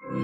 Oke.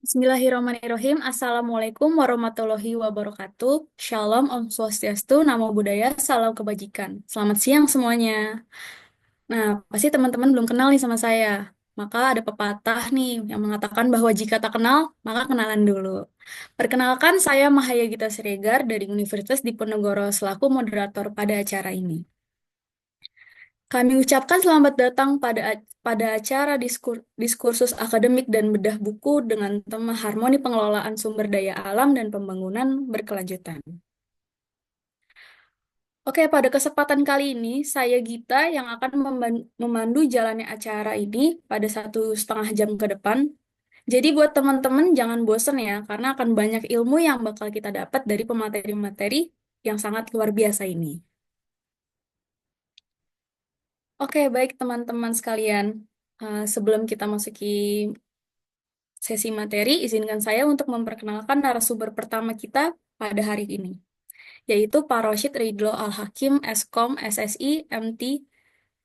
Bismillahirrahmanirrahim. Assalamualaikum warahmatullahi wabarakatuh. Shalom, Om Swastiastu, Namo Buddhaya, Salam Kebajikan. Selamat siang semuanya. Nah, pasti teman-teman belum kenal nih sama saya. Maka ada pepatah nih yang mengatakan bahwa jika tak kenal, maka kenalan dulu. Perkenalkan, saya Mahaya Gita Siregar dari Universitas Diponegoro selaku moderator pada acara ini. Kami ucapkan selamat datang pada acara diskursus akademik dan bedah buku dengan tema Harmoni Pengelolaan Sumber Daya Alam dan Pembangunan Berkelanjutan. Oke, pada kesempatan kali ini saya Gita yang akan memandu jalannya acara ini pada 1,5 jam ke depan. Jadi buat teman-teman jangan bosen ya, karena akan banyak ilmu yang bakal kita dapat dari pemateri-materi yang sangat luar biasa ini. Oke, baik teman-teman sekalian. Sebelum kita masuki sesi materi, izinkan saya untuk memperkenalkan narasumber pertama kita pada hari ini. yaitu Pak Rosyid Ridho Al-Hakim, Eskom, SSI, MT,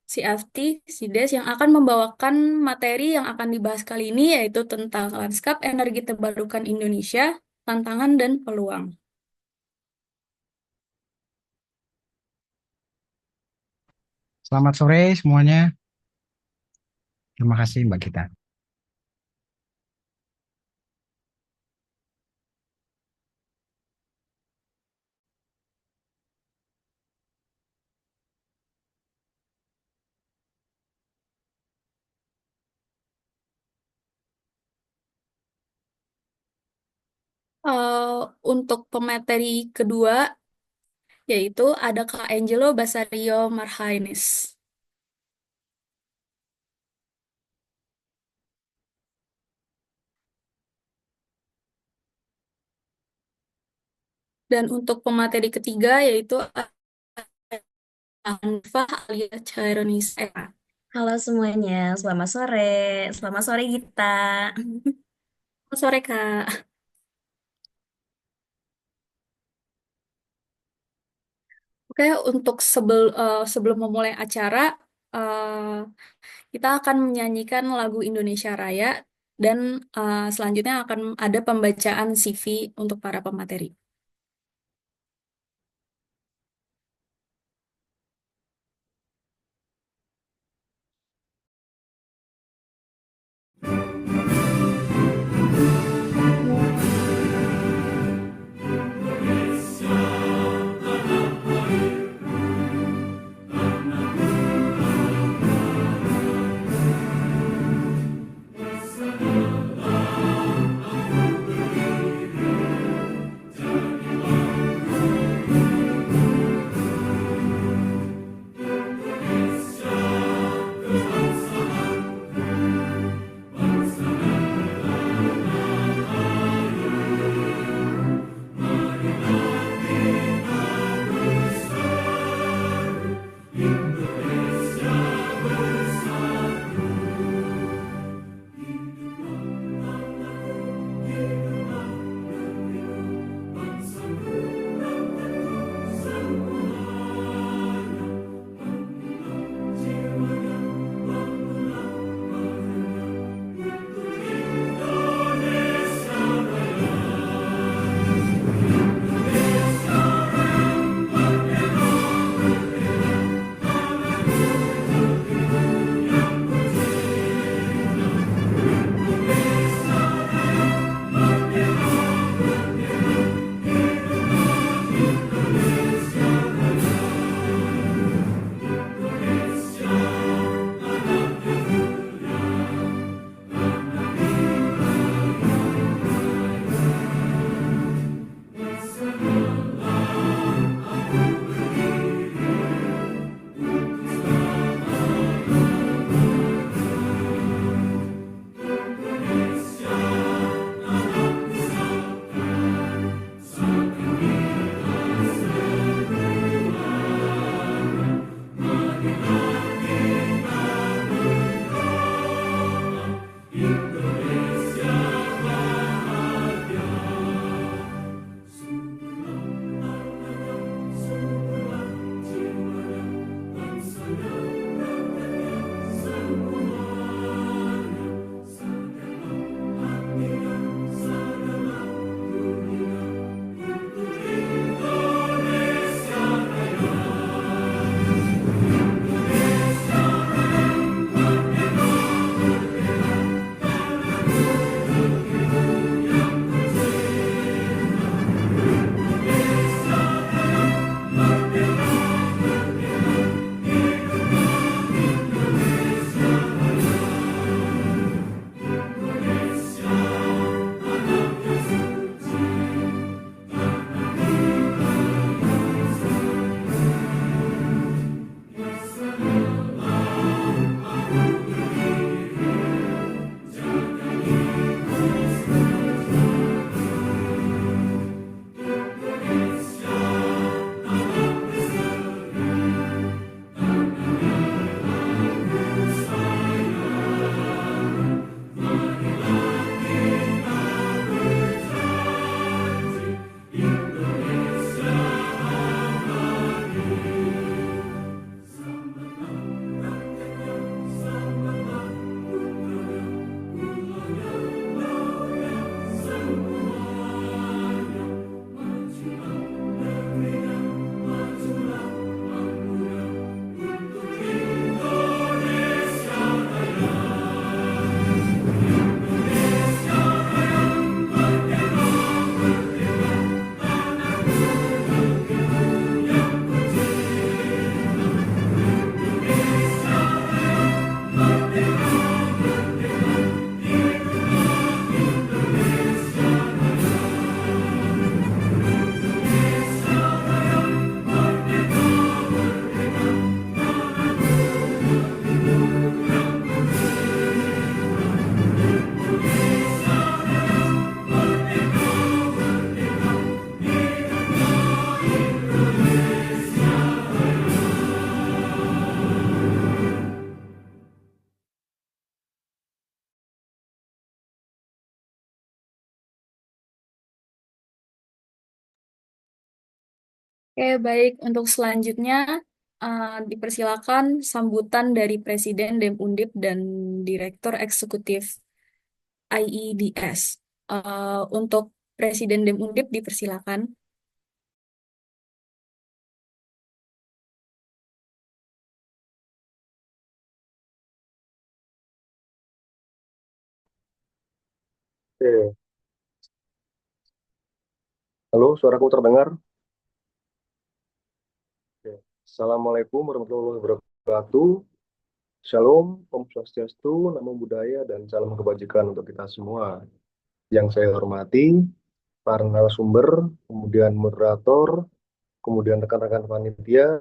CFT, SIDES yang akan membawakan materi yang akan dibahas kali ini yaitu tentang lanskap energi terbarukan Indonesia, tantangan dan peluang. Selamat sore semuanya. Terima kasih Mbak Gita. Eh, untuk pemateri kedua yaitu ada Kak Angelo Basario Marhainis. Dan untuk pemateri ketiga yaitu Anfah alias Chairunisa. Halo semuanya, selamat sore. Selamat sore Gita. Selamat sore Kak. Oke, untuk sebelum memulai acara, kita akan menyanyikan lagu Indonesia Raya dan selanjutnya akan ada pembacaan CV untuk para pemateri. Oke, baik. Untuk selanjutnya, dipersilakan sambutan dari Presiden DEM Undip dan Direktur Eksekutif IEDS. Untuk Presiden DEM Undip dipersilakan. Oke. Halo, suaraku terdengar? Oke. Assalamualaikum warahmatullahi wabarakatuh. Shalom, Om Swastiastu, Namo Buddhaya, dan salam kebajikan untuk kita semua. Yang saya hormati, para narasumber, kemudian moderator, kemudian rekan-rekan panitia,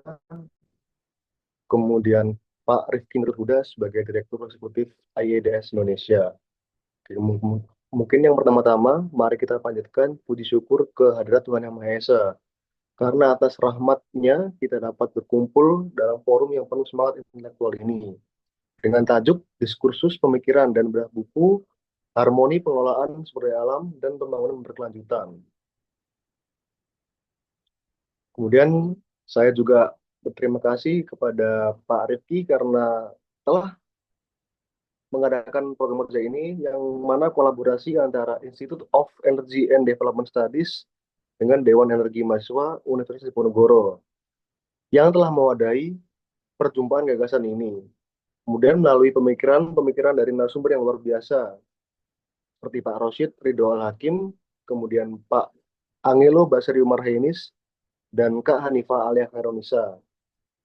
kemudian Pak Rifki Nurhuda sebagai Direktur Eksekutif IEDS Indonesia. Oke, mungkin yang pertama-tama, mari kita panjatkan puji syukur kehadirat Tuhan Yang Maha Esa. Karena atas rahmatnya kita dapat berkumpul dalam forum yang penuh semangat intelektual ini. Dengan tajuk Diskursus Pemikiran dan Bedah Buku, Harmoni Pengelolaan Sumber Daya Alam dan Pembangunan Berkelanjutan. Kemudian saya juga berterima kasih kepada Pak Rifki karena telah mengadakan program kerja ini yang mana kolaborasi antara Institute of Energy and Development Studies dengan Dewan Energi Mahasiswa Universitas Diponegoro yang telah mewadahi perjumpaan gagasan ini. Kemudian melalui pemikiran dari narasumber yang luar biasa seperti Pak Rosyid Ridho Al-Hakim, kemudian Pak Angelo Basri Umar Heinis, dan Kak Hanifah Alia Khairunisa,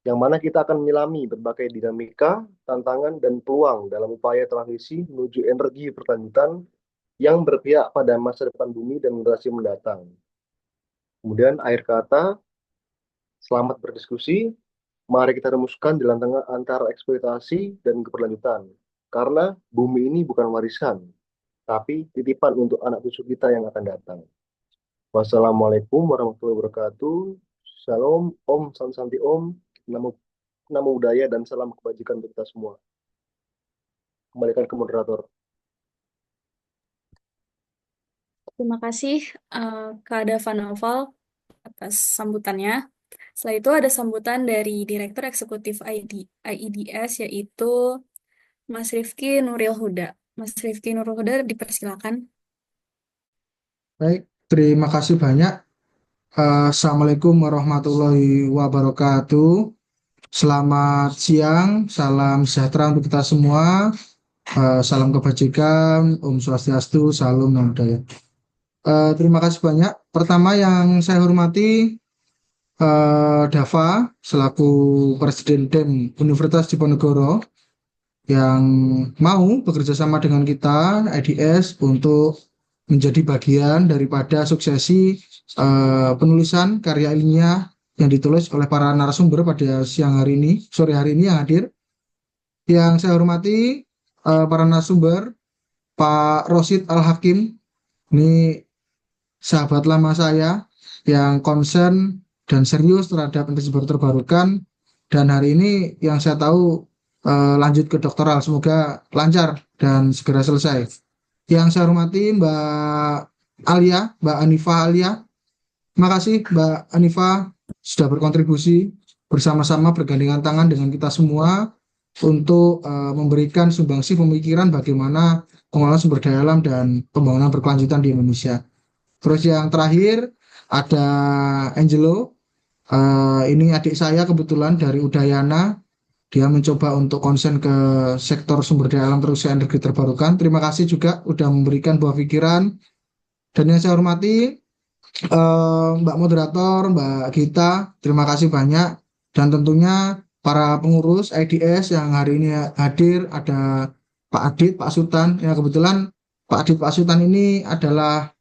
yang mana kita akan menyelami berbagai dinamika, tantangan, dan peluang dalam upaya transisi menuju energi berkelanjutan yang berpihak pada masa depan bumi dan generasi mendatang. Kemudian akhir kata, selamat berdiskusi, mari kita rumuskan jalan tengah antara eksploitasi dan keberlanjutan. Karena bumi ini bukan warisan, tapi titipan untuk anak cucu kita yang akan datang. Wassalamualaikum warahmatullahi wabarakatuh. Shalom, Om, Santi Om, Namo Buddhaya, dan salam kebajikan untuk kita semua. Kembalikan ke moderator. Terima kasih Kak Dava Naufal atas sambutannya. Setelah itu ada sambutan dari Direktur Eksekutif IEDS yaitu Mas Rifki Nuril Huda. Mas Rifki Nuril Huda dipersilakan. Baik, terima kasih banyak. Assalamualaikum warahmatullahi wabarakatuh. Selamat siang, salam sejahtera untuk kita semua. Salam kebajikan, Om Swastiastu, Salam Namo Buddhaya. Terima kasih banyak. Pertama yang saya hormati Dava selaku Presiden DEM Universitas Diponegoro yang mau bekerja sama dengan kita IDS untuk menjadi bagian daripada suksesi penulisan karya ilmiah yang ditulis oleh para narasumber pada sore hari ini yang hadir. Yang saya hormati para narasumber, Pak Rosyid Al-Hakim, ini sahabat lama saya yang concern dan serius terhadap energi baru terbarukan, dan hari ini yang saya tahu lanjut ke doktoral, semoga lancar dan segera selesai. Yang saya hormati Mbak Alia, Mbak Hanifah Alia. Terima kasih Mbak Hanifah sudah berkontribusi bersama-sama bergandengan tangan dengan kita semua untuk memberikan sumbangsi pemikiran bagaimana pengelolaan sumber daya alam dan pembangunan berkelanjutan di Indonesia. Terus yang terakhir ada Angelo. Ini adik saya kebetulan dari Udayana. Dia mencoba untuk konsen ke sektor sumber daya alam terus energi terbarukan. Terima kasih juga sudah memberikan buah pikiran. Dan yang saya hormati Mbak Moderator, Mbak Gita, terima kasih banyak. Dan tentunya para pengurus IDS yang hari ini hadir, ada Pak Adit, Pak Sultan. Ya kebetulan Pak Adit, Pak Sultan ini adalah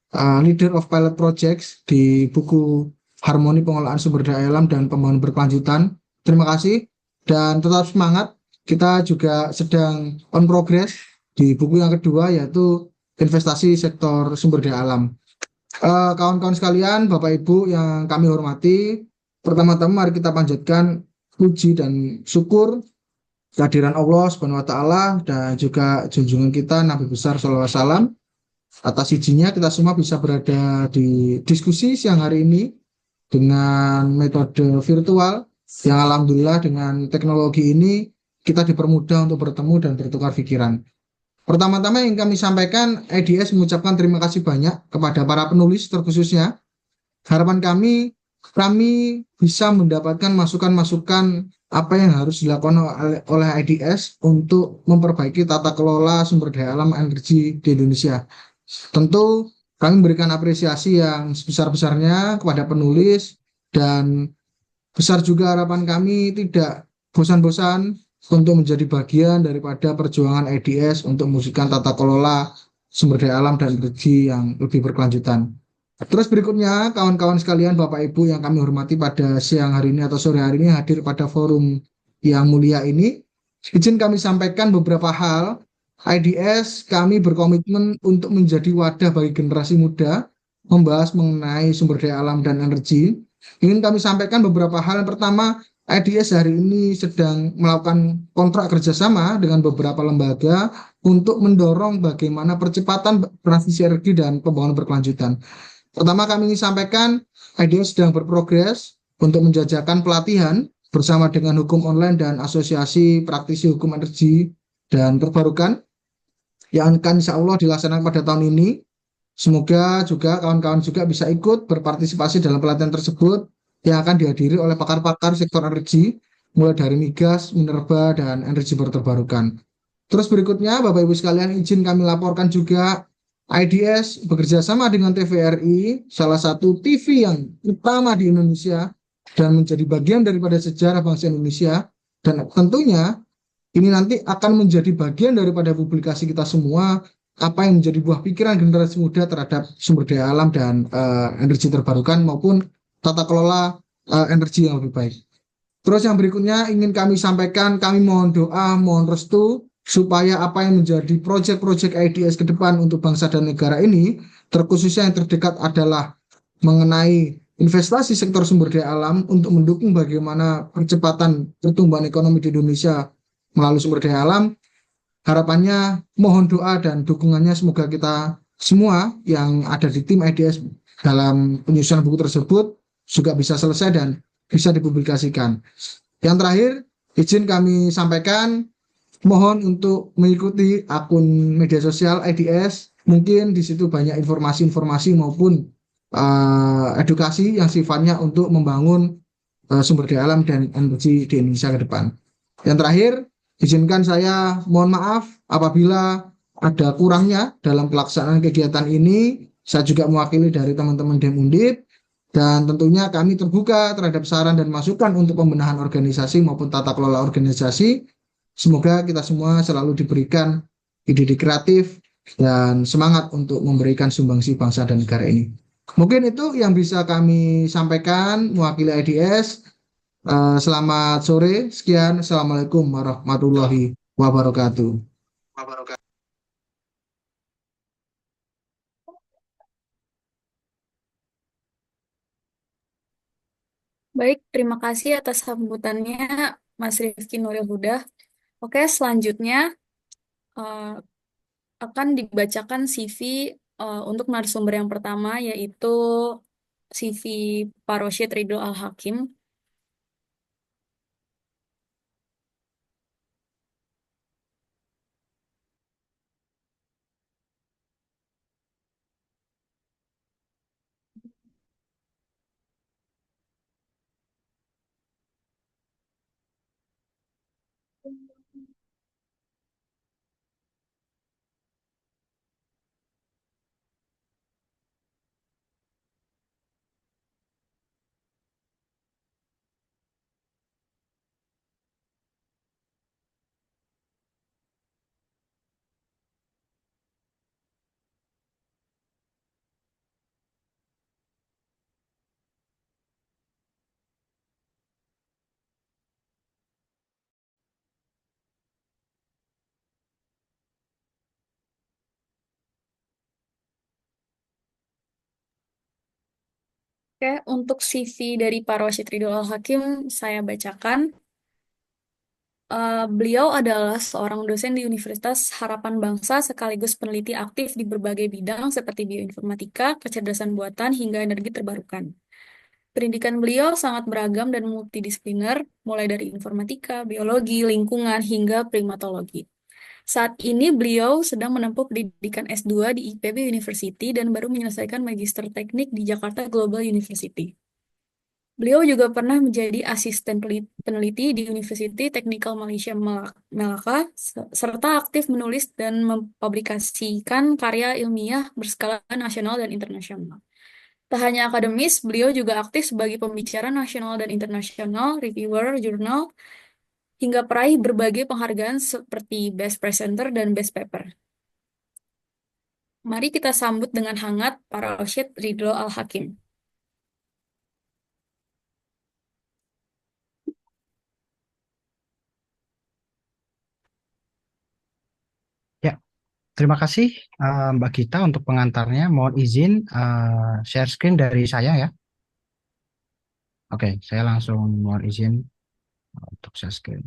leader of pilot projects di buku Harmoni Pengelolaan Sumber Daya Alam dan Pembangunan Berkelanjutan. Terima kasih. Dan tetap semangat, kita juga sedang on progress di buku yang kedua yaitu investasi sektor sumber daya alam. Kawan-kawan sekalian, Bapak Ibu yang kami hormati, pertama-tama mari kita panjatkan puji dan syukur kehadiran Allah Subhanahu wa taala dan juga junjungan kita Nabi besar sallallahu alaihi wasallam. Atas izinnya kita semua bisa berada di diskusi siang hari ini dengan metode virtual yang alhamdulillah dengan teknologi ini kita dipermudah untuk bertemu dan bertukar pikiran. Pertama-tama yang kami sampaikan, IDS mengucapkan terima kasih banyak kepada para penulis terkhususnya. Harapan kami bisa mendapatkan masukan-masukan apa yang harus dilakukan oleh IDS untuk memperbaiki tata kelola sumber daya alam energi di Indonesia. Tentu kami memberikan apresiasi yang sebesar-besarnya kepada penulis dan besar juga harapan kami tidak bosan-bosan untuk menjadi bagian daripada perjuangan IDS untuk mewujudkan tata kelola sumber daya alam dan energi yang lebih berkelanjutan. Terus berikutnya, kawan-kawan sekalian, Bapak Ibu yang kami hormati pada siang hari ini atau sore hari ini hadir pada forum yang mulia ini, izin kami sampaikan beberapa hal. IDS kami berkomitmen untuk menjadi wadah bagi generasi muda membahas mengenai sumber daya alam dan energi. Ingin kami sampaikan beberapa hal. Yang pertama, IDS hari ini sedang melakukan kontrak kerjasama dengan beberapa lembaga untuk mendorong bagaimana percepatan transisi energi dan pembangunan berkelanjutan. Pertama, kami ingin sampaikan IDS sedang berprogres untuk menjajakan pelatihan bersama dengan Hukum Online dan Asosiasi Praktisi Hukum Energi dan Terbarukan yang akan insya Allah dilaksanakan pada tahun ini. Semoga juga kawan-kawan juga bisa ikut berpartisipasi dalam pelatihan tersebut yang akan dihadiri oleh pakar-pakar sektor energi, mulai dari migas, minerba, dan energi terbarukan. Terus berikutnya, Bapak Ibu sekalian, izin kami laporkan juga IDS bekerja sama dengan TVRI, salah satu TV yang utama di Indonesia dan menjadi bagian daripada sejarah bangsa Indonesia. Dan tentunya ini nanti akan menjadi bagian daripada publikasi kita semua, apa yang menjadi buah pikiran generasi muda terhadap sumber daya alam dan energi terbarukan maupun tata kelola energi yang lebih baik. Terus yang berikutnya ingin kami sampaikan, kami mohon doa, mohon restu supaya apa yang menjadi proyek-proyek IDS ke depan untuk bangsa dan negara ini, terkhususnya yang terdekat adalah mengenai investasi sektor sumber daya alam untuk mendukung bagaimana percepatan pertumbuhan ekonomi di Indonesia melalui sumber daya alam. Harapannya mohon doa dan dukungannya semoga kita semua yang ada di tim IDS dalam penyusunan buku tersebut juga bisa selesai dan bisa dipublikasikan. Yang terakhir, izin kami sampaikan, mohon untuk mengikuti akun media sosial IDS. Mungkin di situ banyak informasi-informasi maupun edukasi yang sifatnya untuk membangun sumber daya alam dan energi di Indonesia ke depan. Yang terakhir, izinkan saya mohon maaf apabila ada kurangnya dalam pelaksanaan kegiatan ini. Saya juga mewakili dari teman-teman DEM Undip. Dan tentunya kami terbuka terhadap saran dan masukan untuk pembenahan organisasi maupun tata kelola organisasi. Semoga kita semua selalu diberikan ide-ide kreatif dan semangat untuk memberikan sumbangsi bangsa dan negara ini. Mungkin itu yang bisa kami sampaikan mewakili IDS. Selamat sore. Sekian. Assalamualaikum warahmatullahi wabarakatuh. Baik, terima kasih atas sambutannya Mas Rifki Nuril Huda. Oke, selanjutnya eh, akan dibacakan CV untuk narasumber yang pertama, yaitu CV Pak Rosyid Ridho Al-Hakim. Oke, untuk CV dari Pak Rosyid Ridho Al-Hakim, saya bacakan. Beliau adalah seorang dosen di Universitas Harapan Bangsa sekaligus peneliti aktif di berbagai bidang seperti bioinformatika, kecerdasan buatan, hingga energi terbarukan. Pendidikan beliau sangat beragam dan multidisipliner, mulai dari informatika, biologi, lingkungan, hingga primatologi. Saat ini beliau sedang menempuh pendidikan S2 di IPB University dan baru menyelesaikan Magister Teknik di Jakarta Global University. Beliau juga pernah menjadi asisten peneliti di University Technical Malaysia Melaka, serta aktif menulis dan mempublikasikan karya ilmiah berskala nasional dan internasional. Tak hanya akademis, beliau juga aktif sebagai pembicara nasional dan internasional, reviewer jurnal, hingga peraih berbagai penghargaan seperti Best Presenter dan Best Paper. Mari kita sambut dengan hangat para Rashid Ridho Al-Hakim. Ya, terima kasih Mbak Gita untuk pengantarnya. Mohon izin share screen dari saya ya. Oke, saya langsung mohon izin untuk share screen.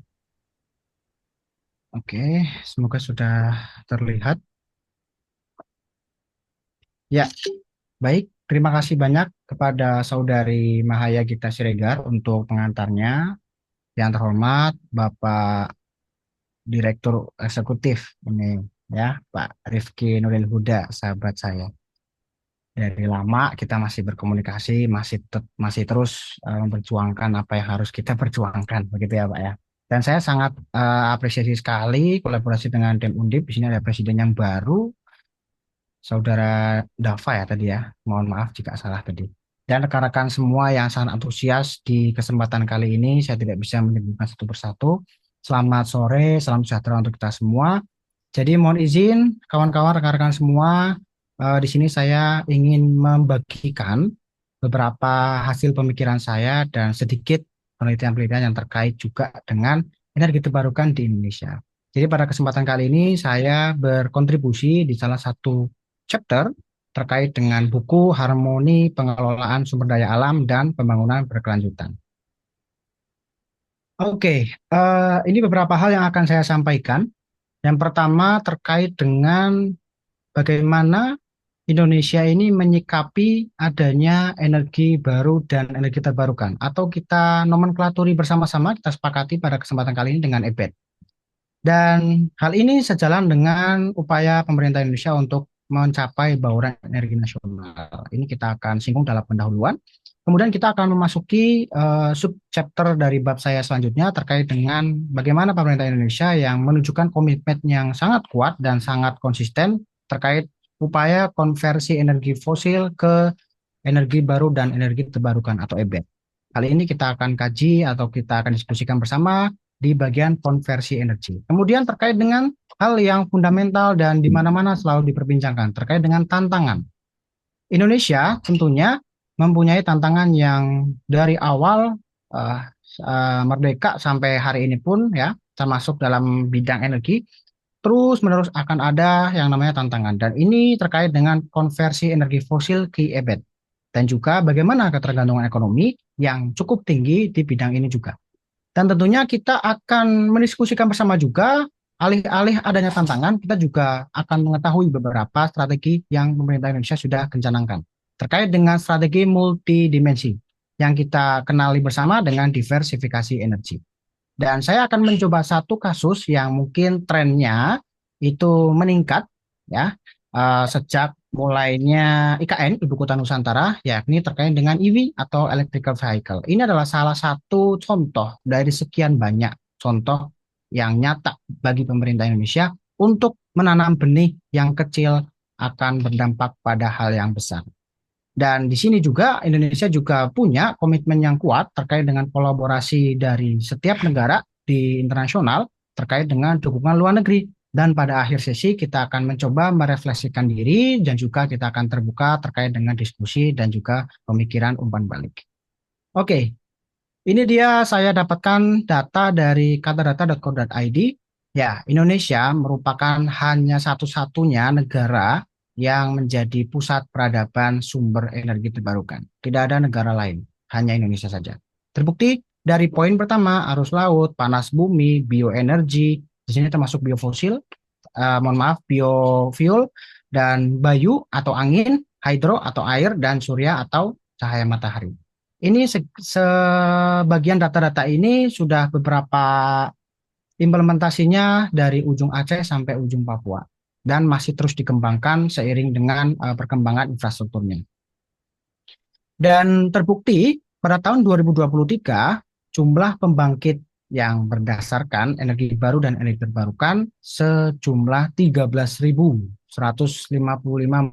Oke, semoga sudah terlihat. Ya, baik. Terima kasih banyak kepada Saudari Mahaya Gita Siregar untuk pengantarnya. Yang terhormat Bapak Direktur Eksekutif ini ya, Pak Rifki Nuril Huda, sahabat saya. Dari lama kita masih berkomunikasi, masih terus memperjuangkan apa yang harus kita perjuangkan, begitu ya Pak ya. Dan saya sangat apresiasi sekali kolaborasi dengan Dem Undip. Di sini ada presiden yang baru, Saudara Dava ya tadi ya. Mohon maaf jika salah tadi. Dan rekan-rekan semua yang sangat antusias di kesempatan kali ini, saya tidak bisa menyebutkan satu persatu. Selamat sore, salam sejahtera untuk kita semua. Jadi mohon izin kawan-kawan, rekan-rekan semua, di sini saya ingin membagikan beberapa hasil pemikiran saya dan sedikit penelitian-penelitian yang terkait juga dengan energi terbarukan di Indonesia. Jadi pada kesempatan kali ini saya berkontribusi di salah satu chapter terkait dengan buku Harmoni Pengelolaan Sumber Daya Alam dan Pembangunan Berkelanjutan. Oke, ini beberapa hal yang akan saya sampaikan. Yang pertama terkait dengan bagaimana Indonesia ini menyikapi adanya energi baru dan energi terbarukan. Atau kita nomenklaturi bersama-sama, kita sepakati pada kesempatan kali ini dengan EBED. Dan hal ini sejalan dengan upaya pemerintah Indonesia untuk mencapai bauran energi nasional. Ini kita akan singgung dalam pendahuluan. Kemudian kita akan memasuki sub-chapter dari bab saya selanjutnya terkait dengan bagaimana pemerintah Indonesia yang menunjukkan komitmen yang sangat kuat dan sangat konsisten terkait upaya konversi energi fosil ke energi baru dan energi terbarukan atau EBET. Kali ini kita akan kaji atau kita akan diskusikan bersama di bagian konversi energi. Kemudian terkait dengan hal yang fundamental dan di mana-mana selalu diperbincangkan terkait dengan tantangan. Indonesia tentunya mempunyai tantangan yang dari awal merdeka sampai hari ini pun ya, termasuk dalam bidang energi, terus-menerus akan ada yang namanya tantangan. Dan ini terkait dengan konversi energi fosil ke EBET. Dan juga bagaimana ketergantungan ekonomi yang cukup tinggi di bidang ini juga. Dan tentunya kita akan mendiskusikan bersama juga, alih-alih adanya tantangan, kita juga akan mengetahui beberapa strategi yang pemerintah Indonesia sudah kencanangkan terkait dengan strategi multidimensi yang kita kenali bersama dengan diversifikasi energi. Dan saya akan mencoba satu kasus yang mungkin trennya itu meningkat ya sejak mulainya IKN, Ibu Kota Nusantara, yakni terkait dengan EV atau electrical vehicle. Ini adalah salah satu contoh dari sekian banyak contoh yang nyata bagi pemerintah Indonesia untuk menanam benih yang kecil akan berdampak pada hal yang besar. Dan di sini juga Indonesia juga punya komitmen yang kuat terkait dengan kolaborasi dari setiap negara di internasional terkait dengan dukungan luar negeri. Dan pada akhir sesi kita akan mencoba merefleksikan diri dan juga kita akan terbuka terkait dengan diskusi dan juga pemikiran umpan balik. Oke, ini dia saya dapatkan data dari katadata.co.id. Ya, Indonesia merupakan hanya satu-satunya negara yang menjadi pusat peradaban sumber energi terbarukan. Tidak ada negara lain, hanya Indonesia saja. Terbukti dari poin pertama, arus laut, panas bumi, bioenergi, di sini termasuk biofosil, biofuel, dan bayu atau angin, hidro atau air, dan surya atau cahaya matahari. Ini sebagian data-data ini sudah beberapa implementasinya dari ujung Aceh sampai ujung Papua dan masih terus dikembangkan seiring dengan perkembangan infrastrukturnya. Dan terbukti pada tahun 2023 jumlah pembangkit yang berdasarkan energi baru dan energi terbarukan sejumlah 13.155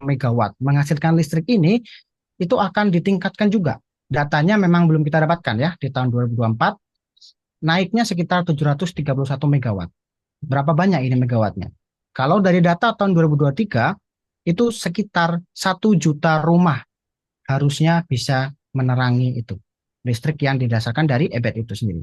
megawatt. Menghasilkan listrik ini itu akan ditingkatkan juga. Datanya memang belum kita dapatkan ya di tahun 2024, naiknya sekitar 731 megawatt. Berapa banyak ini megawattnya? Kalau dari data tahun 2023 itu sekitar 1 juta rumah harusnya bisa menerangi itu listrik yang didasarkan dari EBET itu sendiri.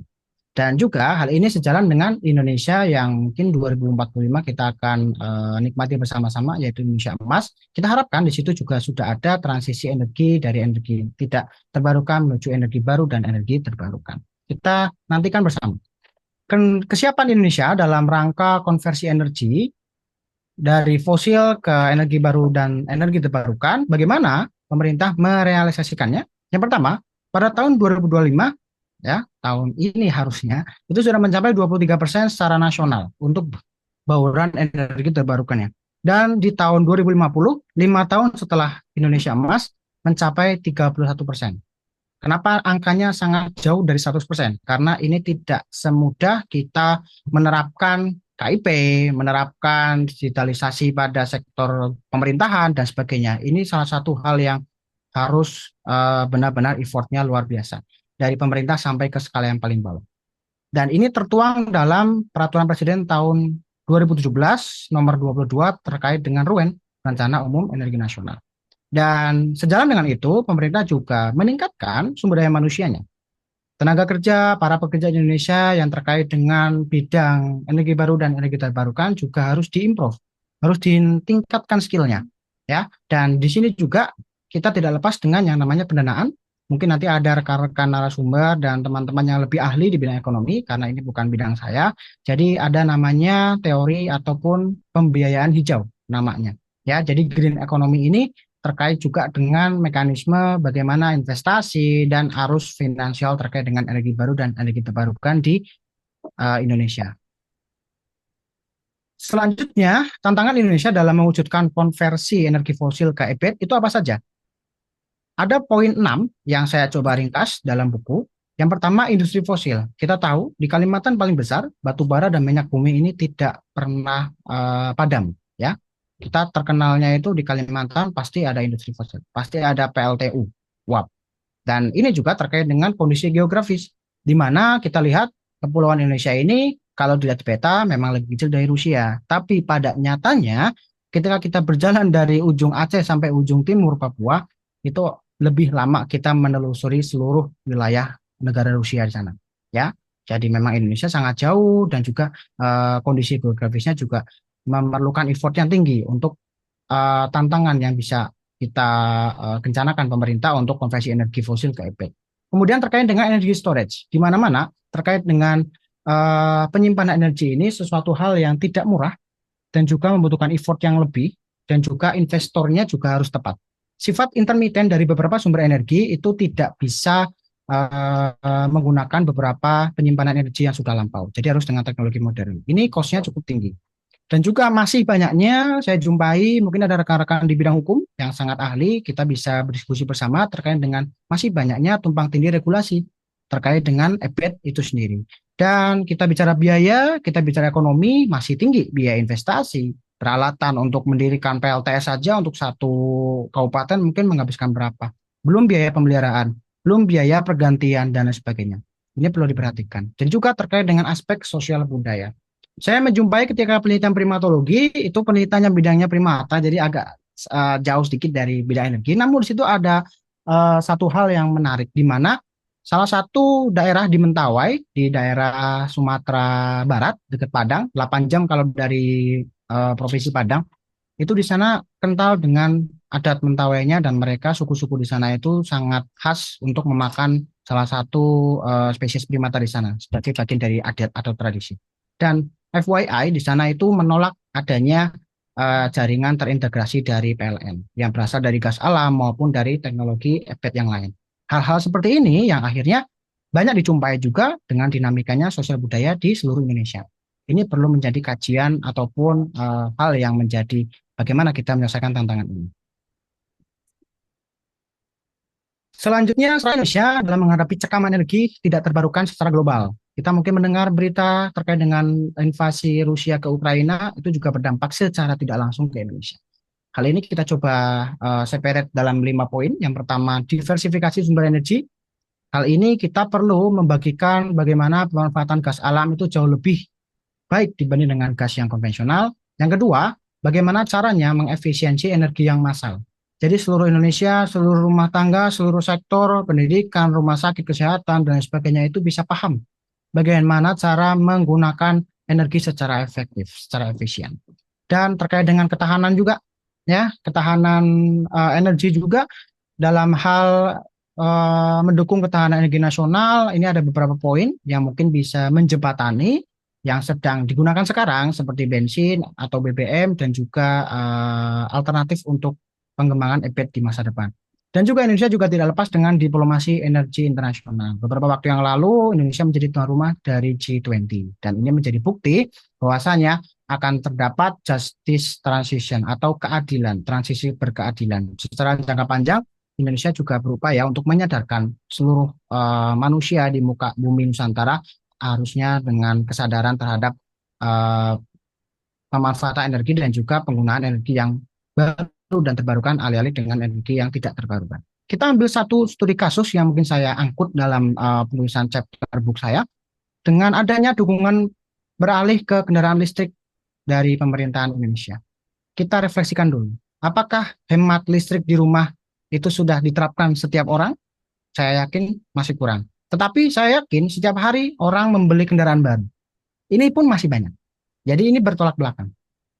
Dan juga hal ini sejalan dengan Indonesia yang mungkin 2045 kita akan nikmati bersama-sama, yaitu Indonesia Emas. Kita harapkan di situ juga sudah ada transisi energi dari energi tidak terbarukan menuju energi baru dan energi terbarukan. Kita nantikan bersama. Kesiapan Indonesia dalam rangka konversi energi dari fosil ke energi baru dan energi terbarukan, bagaimana pemerintah merealisasikannya? Yang pertama, pada tahun 2025, ya, tahun ini harusnya, itu sudah mencapai 23% secara nasional untuk bauran energi terbarukannya. Dan di tahun 2050, 5 tahun setelah Indonesia Emas, mencapai 31%. Kenapa angkanya sangat jauh dari 100%? Karena ini tidak semudah kita menerapkan KIP, menerapkan digitalisasi pada sektor pemerintahan dan sebagainya. Ini salah satu hal yang harus benar-benar effortnya luar biasa dari pemerintah sampai ke skala yang paling bawah. Dan ini tertuang dalam Peraturan Presiden tahun 2017 nomor 22 terkait dengan RUEN, Rencana Umum Energi Nasional. Dan sejalan dengan itu, pemerintah juga meningkatkan sumber daya manusianya. Tenaga kerja, para pekerja di Indonesia yang terkait dengan bidang energi baru dan energi terbarukan juga harus diimprove, harus ditingkatkan skillnya, ya. Dan di sini juga kita tidak lepas dengan yang namanya pendanaan. Mungkin nanti ada rekan-rekan narasumber dan teman-teman yang lebih ahli di bidang ekonomi, karena ini bukan bidang saya. Jadi ada namanya teori ataupun pembiayaan hijau namanya. Ya, jadi green economy ini terkait juga dengan mekanisme bagaimana investasi dan arus finansial terkait dengan energi baru dan energi terbarukan di Indonesia. Selanjutnya, tantangan Indonesia dalam mewujudkan konversi energi fosil ke EBET itu apa saja? Ada poin 6 yang saya coba ringkas dalam buku. Yang pertama, industri fosil. Kita tahu di Kalimantan paling besar, batu bara dan minyak bumi ini tidak pernah padam, ya. Kita terkenalnya itu di Kalimantan pasti ada industri fosil, pasti ada PLTU, uap. Dan ini juga terkait dengan kondisi geografis, di mana kita lihat Kepulauan Indonesia ini kalau dilihat peta memang lebih kecil dari Rusia. Tapi pada nyatanya ketika kita berjalan dari ujung Aceh sampai ujung timur Papua, itu lebih lama kita menelusuri seluruh wilayah negara Rusia di sana. Ya, jadi memang Indonesia sangat jauh dan juga kondisi geografisnya juga memerlukan effort yang tinggi untuk tantangan yang bisa kita kencanakan pemerintah untuk konversi energi fosil ke EBET. Kemudian terkait dengan energi storage, di mana-mana terkait dengan penyimpanan energi ini sesuatu hal yang tidak murah dan juga membutuhkan effort yang lebih dan juga investornya juga harus tepat. Sifat intermiten dari beberapa sumber energi itu tidak bisa menggunakan beberapa penyimpanan energi yang sudah lampau. Jadi harus dengan teknologi modern. Ini cost-nya cukup tinggi. Dan juga masih banyaknya saya jumpai, mungkin ada rekan-rekan di bidang hukum yang sangat ahli, kita bisa berdiskusi bersama terkait dengan masih banyaknya tumpang tindih regulasi terkait dengan EBET itu sendiri. Dan kita bicara biaya, kita bicara ekonomi, masih tinggi biaya investasi. Peralatan untuk mendirikan PLTS saja untuk satu kabupaten mungkin menghabiskan berapa. Belum biaya pemeliharaan, belum biaya pergantian, dan lain sebagainya. Ini perlu diperhatikan. Dan juga terkait dengan aspek sosial budaya. Saya menjumpai ketika penelitian primatologi, itu penelitiannya bidangnya primata, jadi agak jauh sedikit dari bidang energi. Namun di situ ada satu hal yang menarik, di mana salah satu daerah di Mentawai, di daerah Sumatera Barat, dekat Padang, 8 jam kalau dari Provinsi Padang, itu di sana kental dengan adat Mentawainya dan mereka suku-suku di sana itu sangat khas untuk memakan salah satu spesies primata di sana sebagai bagian dari adat atau tradisi. Dan FYI di sana itu menolak adanya jaringan terintegrasi dari PLN yang berasal dari gas alam maupun dari teknologi EBET yang lain. Hal-hal seperti ini yang akhirnya banyak dijumpai juga dengan dinamikanya sosial budaya di seluruh Indonesia. Ini perlu menjadi kajian ataupun hal yang menjadi bagaimana kita menyelesaikan tantangan ini. Selanjutnya, Indonesia dalam menghadapi cekaman energi tidak terbarukan secara global. Kita mungkin mendengar berita terkait dengan invasi Rusia ke Ukraina, itu juga berdampak secara tidak langsung ke Indonesia. Hal ini kita coba separate dalam 5 poin. Yang pertama, diversifikasi sumber energi. Hal ini kita perlu membagikan bagaimana pemanfaatan gas alam itu jauh lebih baik dibanding dengan gas yang konvensional. Yang kedua, bagaimana caranya mengefisiensi energi yang massal. Jadi seluruh Indonesia, seluruh rumah tangga, seluruh sektor, pendidikan, rumah sakit, kesehatan, dan sebagainya itu bisa paham bagaimana cara menggunakan energi secara efektif, secara efisien. Dan terkait dengan ketahanan juga, ya, ketahanan energi juga dalam hal mendukung ketahanan energi nasional, ini ada beberapa poin yang mungkin bisa menjembatani yang sedang digunakan sekarang seperti bensin atau BBM dan juga alternatif untuk pengembangan EBIT di masa depan. Dan juga Indonesia juga tidak lepas dengan diplomasi energi internasional. Beberapa waktu yang lalu Indonesia menjadi tuan rumah dari G20 dan ini menjadi bukti bahwasanya akan terdapat justice transition atau keadilan, transisi berkeadilan. Secara jangka panjang Indonesia juga berupaya untuk menyadarkan seluruh manusia di muka bumi Nusantara harusnya dengan kesadaran terhadap pemanfaatan energi dan juga penggunaan energi yang baru dan terbarukan alih-alih dengan energi yang tidak terbarukan. Kita ambil satu studi kasus yang mungkin saya angkut dalam penulisan chapter book saya. Dengan adanya dukungan beralih ke kendaraan listrik dari pemerintahan Indonesia. Kita refleksikan dulu. Apakah hemat listrik di rumah itu sudah diterapkan setiap orang? Saya yakin masih kurang. Tetapi saya yakin setiap hari orang membeli kendaraan baru. Ini pun masih banyak. Jadi ini bertolak belakang.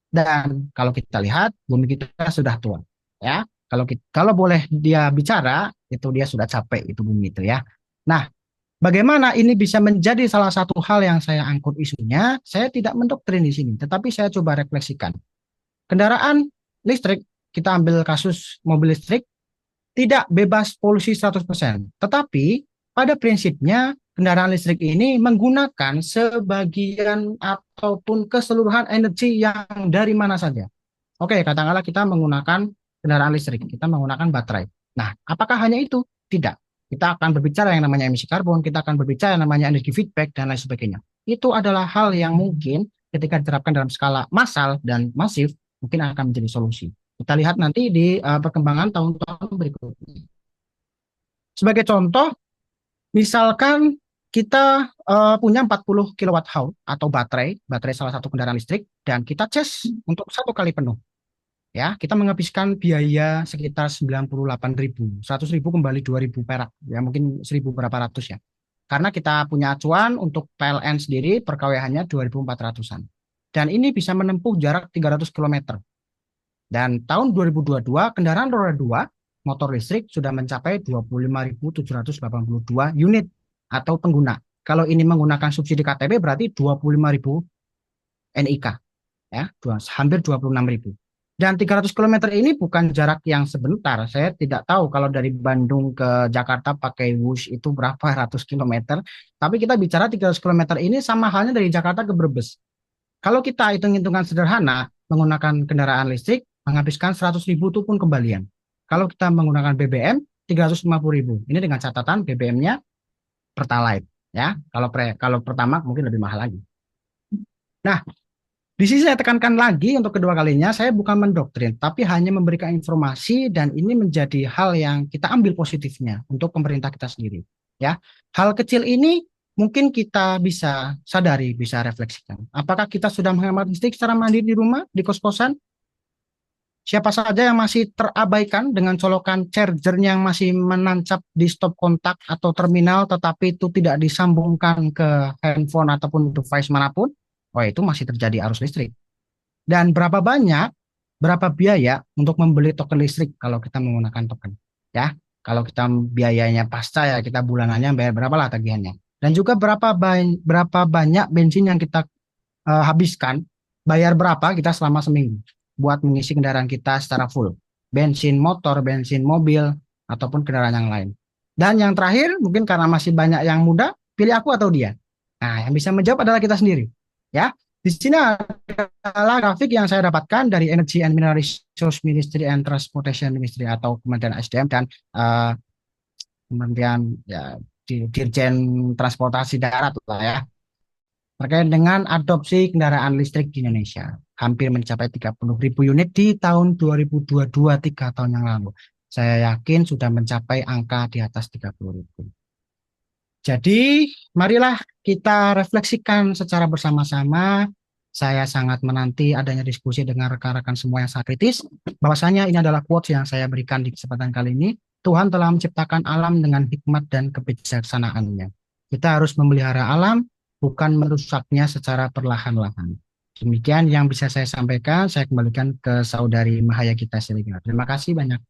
Dan kalau kita lihat bumi kita sudah tua, ya. Kalau boleh dia bicara, itu dia sudah capek itu bumi itu ya. Nah, bagaimana ini bisa menjadi salah satu hal yang saya angkut isunya? Saya tidak mendoktrin di sini, tetapi saya coba refleksikan. Kendaraan listrik, kita ambil kasus mobil listrik, tidak bebas polusi 100%. Tetapi pada prinsipnya kendaraan listrik ini menggunakan sebagian ataupun keseluruhan energi yang dari mana saja. Oke, katakanlah kita menggunakan kendaraan listrik, kita menggunakan baterai. Nah, apakah hanya itu? Tidak. Kita akan berbicara yang namanya emisi karbon, kita akan berbicara yang namanya energi feedback, dan lain sebagainya. Itu adalah hal yang mungkin ketika diterapkan dalam skala massal dan masif, mungkin akan menjadi solusi. Kita lihat nanti di perkembangan tahun-tahun berikutnya. Sebagai contoh, misalkan kita punya 40 kWh atau baterai salah satu kendaraan listrik, dan kita cas untuk 1 kali penuh. Ya, kita menghabiskan biaya sekitar 98.000, 100.000 kembali 2.000 perak, ya mungkin 1.000 berapa ratus ya. Karena kita punya acuan untuk PLN sendiri per kWh-nya 2.400-an. Dan ini bisa menempuh jarak 300 km. Dan tahun 2022 kendaraan roda 2 motor listrik sudah mencapai 25.782 unit atau pengguna. Kalau ini menggunakan subsidi KTP berarti 25.000 NIK, ya, hampir 26.000. Dan 300 km ini bukan jarak yang sebentar. Saya tidak tahu kalau dari Bandung ke Jakarta pakai Wush itu berapa ratus kilometer. Tapi kita bicara 300 km ini sama halnya dari Jakarta ke Brebes. Kalau kita hitung-hitungan sederhana, menggunakan kendaraan listrik, menghabiskan 100.000 itu pun kembalian. Kalau kita menggunakan BBM, 350.000. Ini dengan catatan BBM-nya Pertalite. Ya, kalau pertama mungkin lebih mahal lagi. Nah, di sini saya tekankan lagi untuk kedua kalinya, saya bukan mendoktrin, tapi hanya memberikan informasi dan ini menjadi hal yang kita ambil positifnya untuk pemerintah kita sendiri. Ya, hal kecil ini mungkin kita bisa sadari, bisa refleksikan. Apakah kita sudah menghemat listrik secara mandiri di rumah, di kos-kosan? Siapa saja yang masih terabaikan dengan colokan charger yang masih menancap di stop kontak atau terminal, tetapi itu tidak disambungkan ke handphone ataupun device manapun? Oh, itu masih terjadi arus listrik. Dan berapa biaya untuk membeli token listrik kalau kita menggunakan token? Ya, kalau kita biayanya pasca ya kita bulanannya bayar berapa lah tagihannya. Dan juga berapa banyak bensin yang kita habiskan, bayar berapa kita selama seminggu buat mengisi kendaraan kita secara full. Bensin motor, bensin mobil, ataupun kendaraan yang lain. Dan yang terakhir, mungkin karena masih banyak yang muda, pilih aku atau dia. Nah, yang bisa menjawab adalah kita sendiri. Ya, di sini adalah grafik yang saya dapatkan dari Energy and Mineral Resource Ministry and Transportation Ministry atau Kementerian SDM dan eh, Kementerian ya, Dirjen Transportasi Darat lah ya. Terkait dengan adopsi kendaraan listrik di Indonesia, hampir mencapai 30.000 unit di tahun 2022, 3 tahun yang lalu. Saya yakin sudah mencapai angka di atas 30.000. Jadi, marilah kita refleksikan secara bersama-sama. Saya sangat menanti adanya diskusi dengan rekan-rekan semua yang sangat kritis. Bahwasanya ini adalah quotes yang saya berikan di kesempatan kali ini. Tuhan telah menciptakan alam dengan hikmat dan kebijaksanaannya. Kita harus memelihara alam, bukan merusaknya secara perlahan-lahan. Demikian yang bisa saya sampaikan. Saya kembalikan ke saudari Mahaya Gita Siregar. Terima kasih banyak.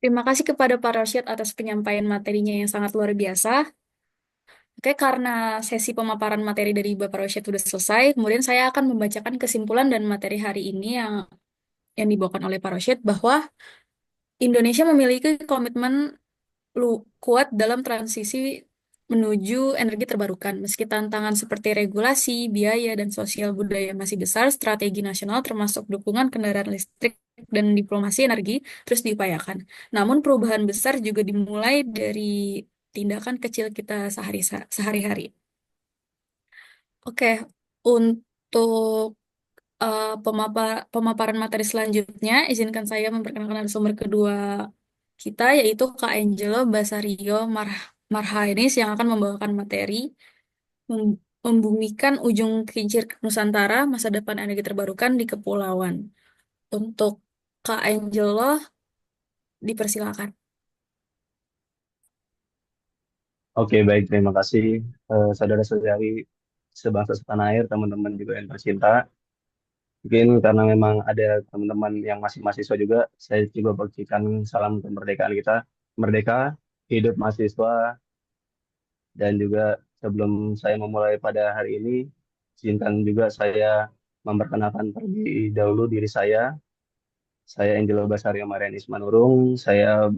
Terima kasih kepada Pak Rosyid atas penyampaian materinya yang sangat luar biasa. Oke, karena sesi pemaparan materi dari Bapak Rosyid sudah selesai, kemudian saya akan membacakan kesimpulan dan materi hari ini yang dibawakan oleh Pak Rosyid bahwa Indonesia memiliki komitmen kuat dalam transisi menuju energi terbarukan. Meski tantangan seperti regulasi, biaya, dan sosial budaya masih besar, strategi nasional termasuk dukungan kendaraan listrik dan diplomasi energi terus diupayakan. Namun perubahan besar juga dimulai dari tindakan kecil kita sehari-hari. Oke, untuk pemaparan materi selanjutnya, izinkan saya memperkenalkan narasumber kedua kita, yaitu Kak Angelo Basario Marhainis yang akan membawakan materi membumikan ujung kincir Nusantara, masa depan energi terbarukan di kepulauan. Untuk Kak Angelo, dipersilakan. Oke, baik. Terima kasih saudara-saudari sebangsa setanah air, teman-teman juga yang tercinta. Mungkin karena memang ada teman-teman yang masih mahasiswa juga, saya juga bagikan salam kemerdekaan kita. Merdeka, hidup mahasiswa, dan juga sebelum saya memulai pada hari ini, izinkan juga saya memperkenalkan terlebih dahulu diri saya. Saya Angelo Basario Marianis Manurung. Saya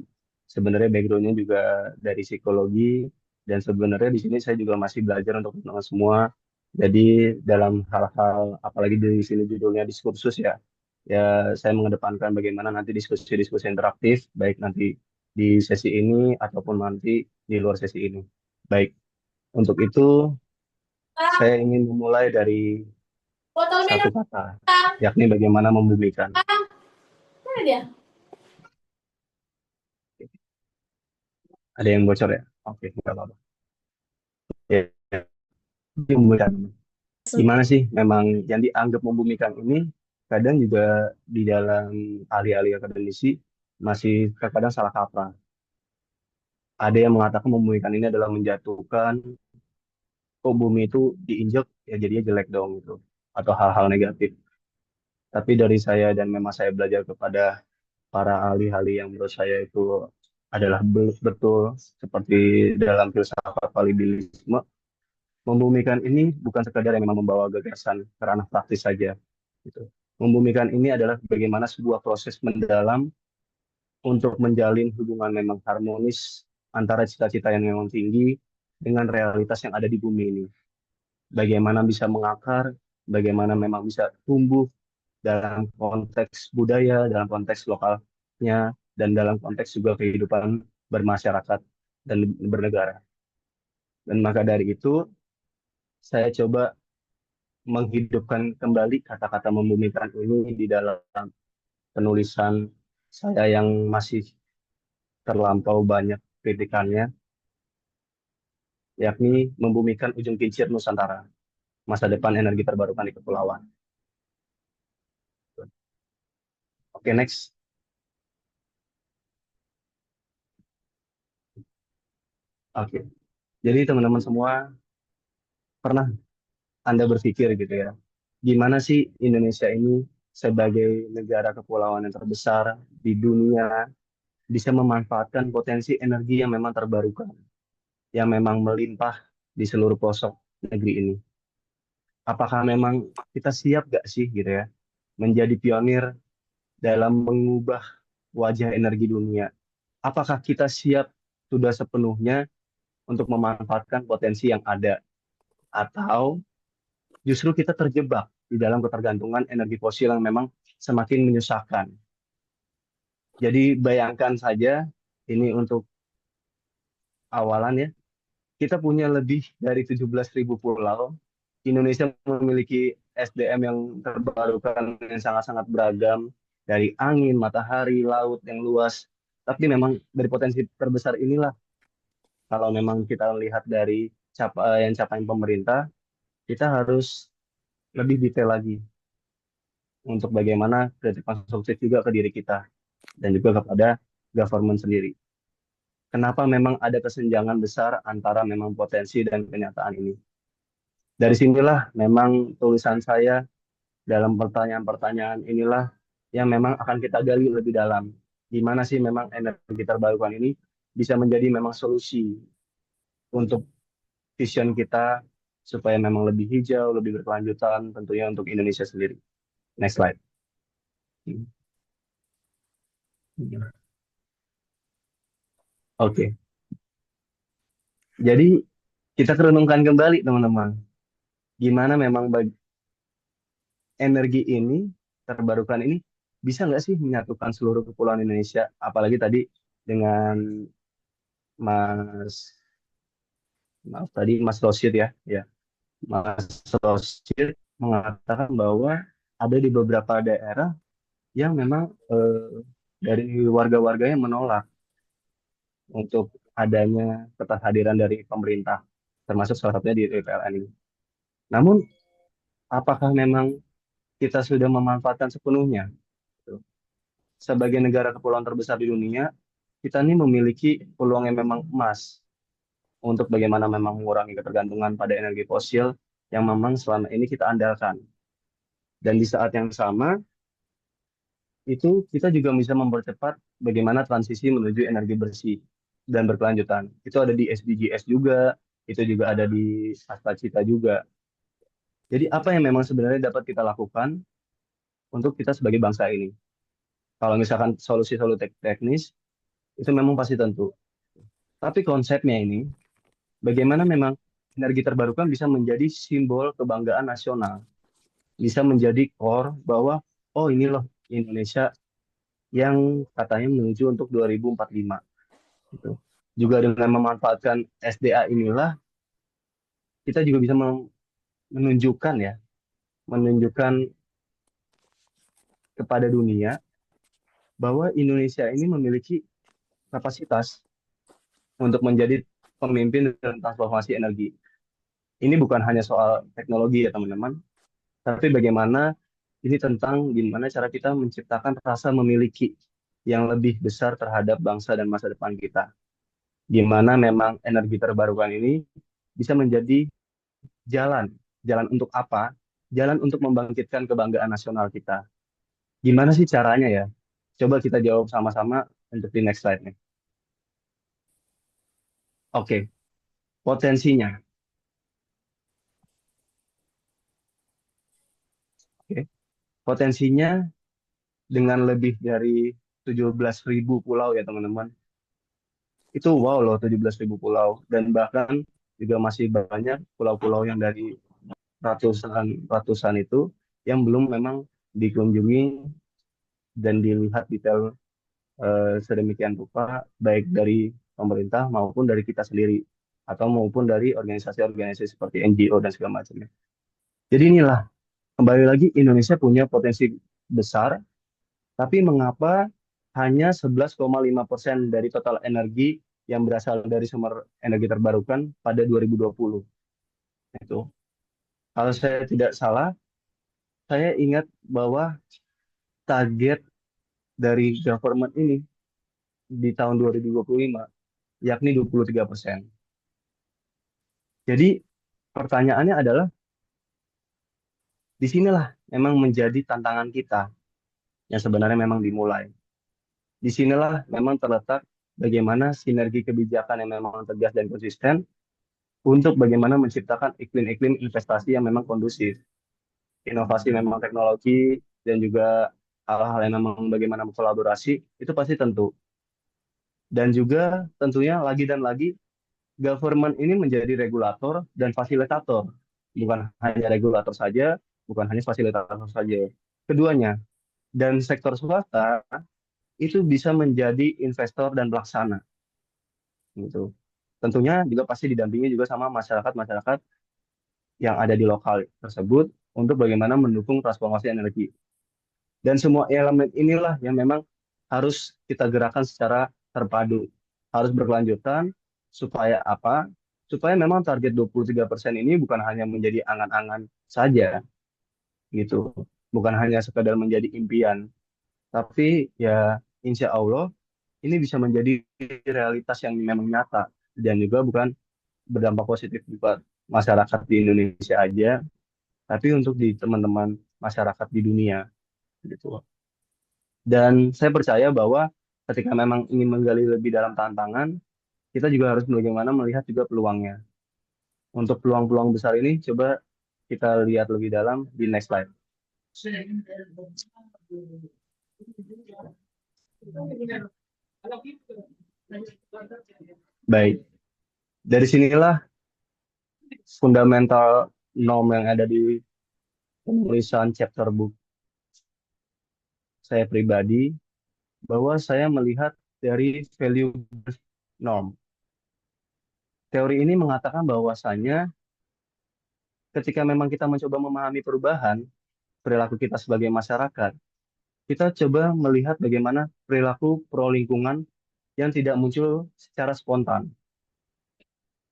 sebenarnya backgroundnya juga dari psikologi dan sebenarnya di sini saya juga masih belajar untuk teman-teman semua. Jadi dalam hal-hal apalagi di sini judulnya diskursus ya, ya saya mengedepankan bagaimana nanti diskusi-diskusi interaktif baik nanti di sesi ini ataupun nanti di luar sesi ini. Baik, untuk itu saya ingin memulai dari satu kata, yakni bagaimana membumikan. Mana dia? Ada yang bocor ya? Oke, nggak apa-apa. Ya, ya. Membumikan. Gimana sih memang yang dianggap membumikan ini kadang juga di dalam ahli-ahli akademisi masih terkadang salah kaprah. Ada yang mengatakan membumikan ini adalah menjatuhkan, kok bumi itu diinjak ya jadinya jelek dong gitu atau hal-hal negatif. Tapi dari saya dan memang saya belajar kepada para ahli-ahli yang menurut saya itu adalah betul seperti dalam filsafat validilisme. Membumikan ini bukan sekadar yang memang membawa gagasan ke ranah praktis saja. Gitu. Membumikan ini adalah bagaimana sebuah proses mendalam untuk menjalin hubungan memang harmonis antara cita-cita yang memang tinggi dengan realitas yang ada di bumi ini. Bagaimana bisa mengakar, bagaimana memang bisa tumbuh dalam konteks budaya, dalam konteks lokalnya, dan dalam konteks juga kehidupan bermasyarakat dan bernegara. Dan maka dari itu, saya coba menghidupkan kembali kata-kata membumikan ini di dalam penulisan saya yang masih terlampau banyak kritikannya, yakni membumikan ujung kincir Nusantara, masa depan energi terbarukan di kepulauan. Oke, next. Oke, jadi teman-teman semua pernah Anda berpikir gitu ya, gimana sih Indonesia ini sebagai negara kepulauan yang terbesar di dunia bisa memanfaatkan potensi energi yang memang terbarukan, yang memang melimpah di seluruh pelosok negeri ini. Apakah memang kita siap gak sih gitu ya, menjadi pionir dalam mengubah wajah energi dunia apakah kita siap sudah sepenuhnya untuk memanfaatkan potensi yang ada, atau justru kita terjebak di dalam ketergantungan energi fosil yang memang semakin menyusahkan. Jadi bayangkan saja, ini untuk awalan ya, kita punya lebih dari 17.000 pulau. Indonesia memiliki SDM yang terbarukan yang sangat-sangat beragam, dari angin, matahari, laut yang luas. Tapi memang dari potensi terbesar inilah, kalau memang kita lihat dari capaian pemerintah, kita harus lebih detail lagi untuk bagaimana kritik konstruktif juga ke diri kita dan juga kepada government sendiri. Kenapa memang ada kesenjangan besar antara memang potensi dan kenyataan ini? Dari sinilah memang tulisan saya dalam pertanyaan-pertanyaan inilah yang memang akan kita gali lebih dalam. Gimana sih memang energi terbarukan ini bisa menjadi memang solusi untuk vision kita supaya memang lebih hijau, lebih berkelanjutan tentunya untuk Indonesia sendiri. Next slide. Oke, jadi kita renungkan kembali teman-teman. Gimana memang energi ini, terbarukan ini, bisa nggak sih menyatukan seluruh kepulauan Indonesia? Apalagi tadi dengan Mas, maaf tadi Mas Rosyid ya, Mas Rosyid mengatakan bahwa ada di beberapa daerah yang memang dari warga-warganya menolak untuk adanya kehadiran dari pemerintah, termasuk salah satunya di PLN ini. Namun, apakah memang kita sudah memanfaatkan sepenuhnya? Sebagai negara kepulauan terbesar di dunia, kita ini memiliki peluang yang memang emas untuk bagaimana memang mengurangi ketergantungan pada energi fosil yang memang selama ini kita andalkan. Dan di saat yang sama, itu kita juga bisa mempercepat bagaimana transisi menuju energi bersih dan berkelanjutan. Itu ada di SDGs juga, itu juga ada di Asta Cita juga. Jadi apa yang memang sebenarnya dapat kita lakukan untuk kita sebagai bangsa ini? Kalau misalkan solusi-solusi teknis, itu memang pasti tentu. Tapi konsepnya ini, bagaimana memang energi terbarukan bisa menjadi simbol kebanggaan nasional. Bisa menjadi core bahwa, oh ini loh Indonesia yang katanya menuju untuk 2045. Gitu. Juga dengan memanfaatkan SDA inilah, kita juga bisa menunjukkan ya, menunjukkan kepada dunia bahwa Indonesia ini memiliki kapasitas untuk menjadi pemimpin dalam transformasi energi. Ini bukan hanya soal teknologi ya teman-teman, tapi bagaimana ini tentang gimana cara kita menciptakan rasa memiliki yang lebih besar terhadap bangsa dan masa depan kita. Gimana memang energi terbarukan ini bisa menjadi jalan. Jalan untuk apa? Jalan untuk membangkitkan kebanggaan nasional kita. Gimana sih caranya ya? Coba kita jawab sama-sama untuk di next slide nih. Oke, potensinya. Oke. Potensinya dengan lebih dari 17.000 pulau ya teman-teman. Itu wow loh 17.000 pulau. Dan bahkan juga masih banyak pulau-pulau yang dari ratusan itu yang belum memang dikunjungi dan dilihat detail sedemikian rupa baik dari pemerintah maupun dari kita sendiri atau maupun dari organisasi-organisasi seperti NGO dan segala macamnya. Jadi inilah kembali lagi Indonesia punya potensi besar, tapi mengapa hanya 11,5% dari total energi yang berasal dari sumber energi terbarukan pada 2020? Itu. Kalau saya tidak salah, saya ingat bahwa target dari government ini di tahun 2025 yakni 23%. Jadi pertanyaannya adalah disinilah memang menjadi tantangan kita yang sebenarnya memang dimulai. Disinilah memang terletak bagaimana sinergi kebijakan yang memang tegas dan konsisten untuk bagaimana menciptakan iklim-iklim investasi yang memang kondusif. Inovasi memang teknologi dan juga hal-hal yang memang bagaimana kolaborasi itu pasti tentu. Dan juga tentunya lagi dan lagi government ini menjadi regulator dan fasilitator. Bukan hanya regulator saja, bukan hanya fasilitator saja. Keduanya. Dan sektor swasta itu bisa menjadi investor dan pelaksana gitu. Tentunya juga pasti didampingi juga sama masyarakat-masyarakat yang ada di lokal tersebut untuk bagaimana mendukung transformasi energi. Dan semua elemen inilah yang memang harus kita gerakan secara terpadu, harus berkelanjutan supaya apa? Supaya memang target 23% ini bukan hanya menjadi angan-angan saja gitu. Bukan hanya sekedar menjadi impian, tapi ya insya Allah ini bisa menjadi realitas yang memang nyata dan juga bukan berdampak positif buat masyarakat di Indonesia aja, tapi untuk di teman-teman masyarakat di dunia gitu. Dan saya percaya bahwa ketika memang ingin menggali lebih dalam tantangan, kita juga harus bagaimana melihat juga peluangnya. Untuk peluang-peluang besar ini, coba kita lihat lebih dalam di next slide. Baik, dari sinilah fundamental norm yang ada di penulisan chapter book saya pribadi, bahwa saya melihat dari value norm. Teori ini mengatakan bahwasanya ketika memang kita mencoba memahami perubahan perilaku kita sebagai masyarakat, kita coba melihat bagaimana perilaku pro lingkungan yang tidak muncul secara spontan.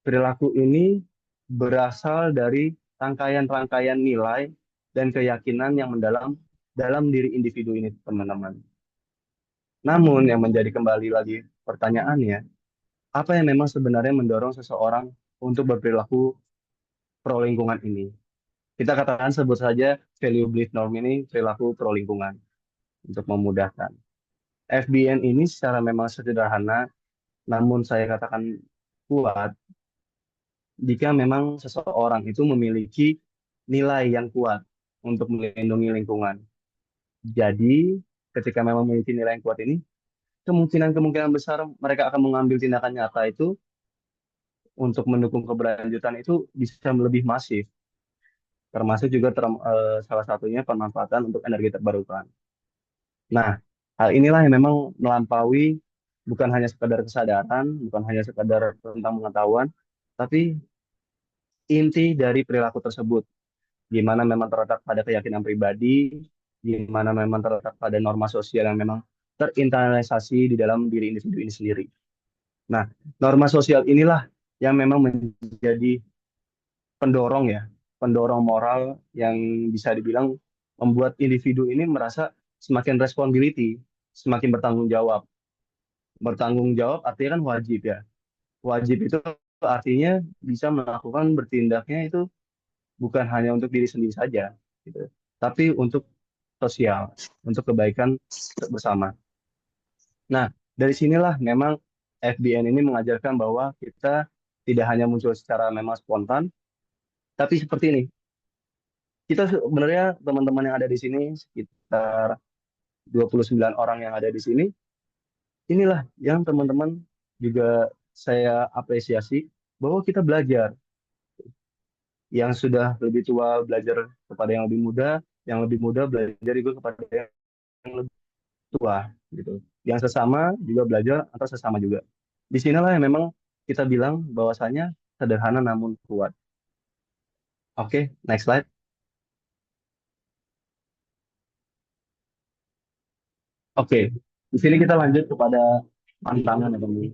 Perilaku ini berasal dari rangkaian-rangkaian nilai dan keyakinan yang mendalam dalam diri individu ini, teman-teman. Namun yang menjadi kembali lagi pertanyaannya, apa yang memang sebenarnya mendorong seseorang untuk berperilaku pro lingkungan ini? Kita katakan sebut saja value based norm ini perilaku pro lingkungan untuk memudahkan. FBN ini secara memang sederhana, namun saya katakan kuat jika memang seseorang itu memiliki nilai yang kuat untuk melindungi lingkungan. Jadi, ketika memang memiliki nilai yang kuat ini, kemungkinan-kemungkinan besar mereka akan mengambil tindakan nyata itu untuk mendukung keberlanjutan itu bisa lebih masif, termasuk juga salah satunya pemanfaatan untuk energi terbarukan. Nah, hal inilah yang memang melampaui bukan hanya sekadar kesadaran, bukan hanya sekadar tentang pengetahuan, tapi inti dari perilaku tersebut, di mana memang terletak pada keyakinan pribadi, di mana memang terletak pada norma sosial yang memang terinternalisasi di dalam diri individu ini sendiri. Nah, norma sosial inilah yang memang menjadi pendorong ya, pendorong moral yang bisa dibilang membuat individu ini merasa semakin responsibility, semakin bertanggung jawab. Bertanggung jawab artinya kan wajib ya. Wajib itu artinya bisa melakukan bertindaknya itu bukan hanya untuk diri sendiri saja, gitu, tapi untuk sosial, untuk kebaikan bersama. Nah, dari sinilah memang FBN ini mengajarkan bahwa kita tidak hanya muncul secara memang spontan, tapi seperti ini. Kita sebenarnya teman-teman yang ada di sini, sekitar 29 orang yang ada di sini, inilah yang teman-teman juga saya apresiasi bahwa kita belajar. Yang sudah lebih tua belajar kepada yang lebih muda, yang lebih muda belajar juga kepada yang lebih tua, gitu. Yang sesama juga belajar antar sesama juga. Di sinilah yang memang kita bilang bahwasanya sederhana namun kuat. Oke, next slide. Oke, di sini kita lanjut kepada tantangan ya, teman.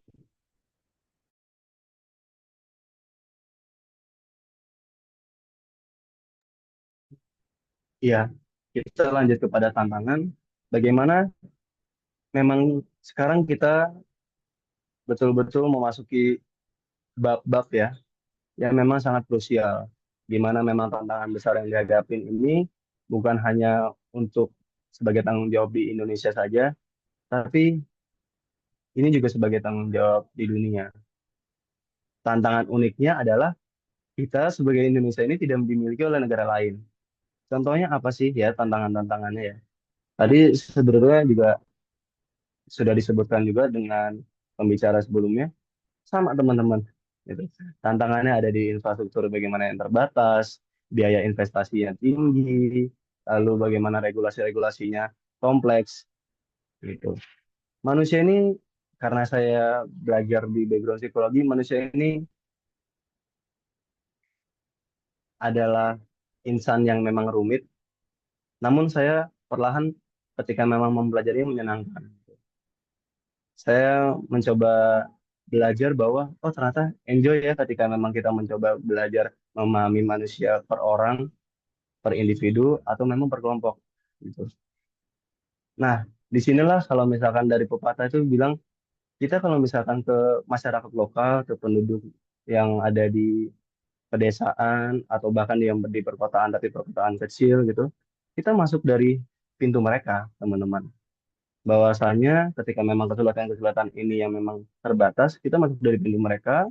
Iya, kita lanjut kepada tantangan. Bagaimana memang sekarang kita betul-betul memasuki bab-bab ya yang memang sangat krusial, di mana memang tantangan besar yang dihadapin ini bukan hanya untuk sebagai tanggung jawab di Indonesia saja, tapi ini juga sebagai tanggung jawab di dunia. Tantangan uniknya adalah kita sebagai Indonesia ini tidak dimiliki oleh negara lain. Contohnya apa sih ya tantangan-tantangannya ya? Tadi sebenarnya juga sudah disebutkan juga dengan pembicara sebelumnya, sama teman-teman. Gitu. Tantangannya ada di infrastruktur bagaimana yang terbatas, biaya investasi yang tinggi, lalu bagaimana regulasi-regulasinya kompleks. Gitu. Manusia ini, karena saya belajar di background psikologi, manusia ini adalah insan yang memang rumit, namun saya perlahan ketika memang mempelajari menyenangkan. Saya mencoba belajar bahwa oh ternyata enjoy ya ketika memang kita mencoba belajar memahami manusia per orang, per individu atau memang per kelompok gitu. Nah, disinilah kalau misalkan dari pepatah itu bilang kita kalau misalkan ke masyarakat lokal, ke penduduk yang ada di pedesaan atau bahkan yang di perkotaan tapi perkotaan kecil gitu, kita masuk dari pintu mereka, teman-teman. Bahwasanya ketika memang kesulitan-kesulitan ini yang memang terbatas, kita masuk dari pintu mereka,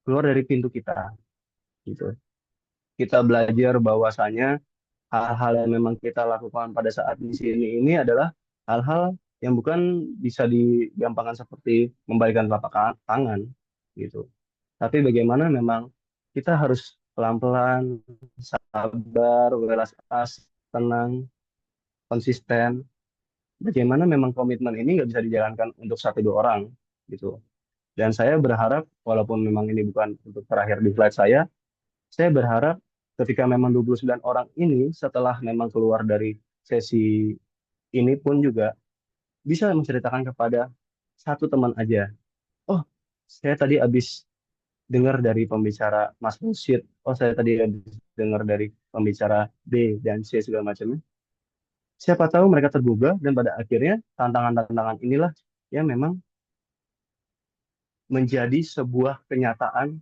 keluar dari pintu kita, gitu. Kita belajar bahwasanya hal-hal yang memang kita lakukan pada saat di sini ini adalah hal-hal yang bukan bisa digampangkan seperti membalikan telapak tangan, gitu. Tapi bagaimana memang kita harus pelan-pelan, sabar, welas asih, tenang, konsisten. Bagaimana memang komitmen ini nggak bisa dijalankan untuk satu dua orang, gitu. Dan saya berharap, walaupun memang ini bukan untuk terakhir di slide saya berharap ketika memang 29 orang ini setelah memang keluar dari sesi ini pun juga bisa menceritakan kepada satu teman aja. Oh, saya tadi habis dengar dari pembicara Mas Musyid. Oh, saya tadi habis dengar dari pembicara B dan C segala macamnya. Siapa tahu mereka tergugah dan pada akhirnya tantangan-tantangan inilah yang memang menjadi sebuah kenyataan,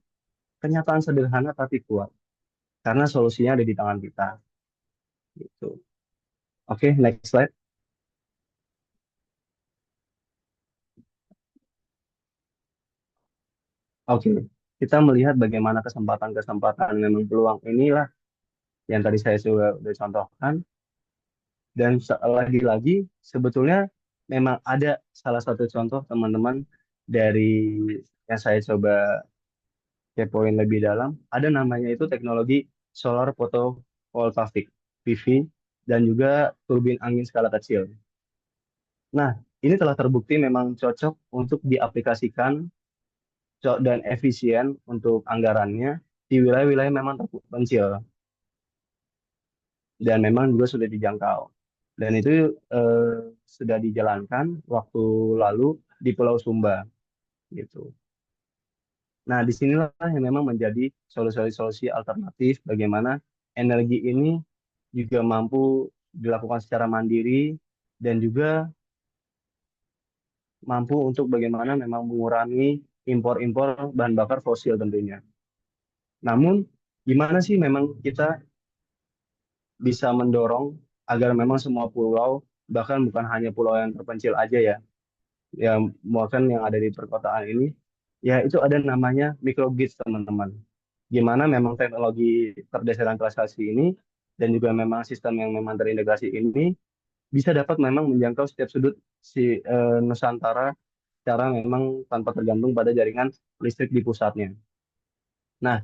kenyataan sederhana tapi kuat. Karena solusinya ada di tangan kita. Gitu. Oke, next slide. Oke, kita melihat bagaimana kesempatan-kesempatan memang peluang inilah yang tadi saya sudah contohkan. Dan lagi-lagi sebetulnya memang ada salah satu contoh teman-teman dari yang saya coba kepoin lebih dalam. Ada namanya itu teknologi solar photovoltaic PV dan juga turbin angin skala kecil. Nah, ini telah terbukti memang cocok untuk diaplikasikan dan efisien untuk anggarannya di wilayah-wilayah memang terpencil dan memang juga sudah dijangkau. Dan itu sudah dijalankan waktu lalu di Pulau Sumba gitu. Nah, disinilah yang memang menjadi solusi-solusi alternatif bagaimana energi ini juga mampu dilakukan secara mandiri dan juga mampu untuk bagaimana memang mengurangi impor-impor bahan bakar fosil tentunya. Namun, gimana sih memang kita bisa mendorong agar memang semua pulau, bahkan bukan hanya pulau yang terpencil aja ya, yang bahkan yang ada di perkotaan ini, ya itu ada namanya microgrids teman-teman. Gimana memang teknologi pergeseran transaksi ini dan juga memang sistem yang memang terintegrasi ini bisa dapat memang menjangkau setiap sudut Nusantara secara memang tanpa tergantung pada jaringan listrik di pusatnya. Nah,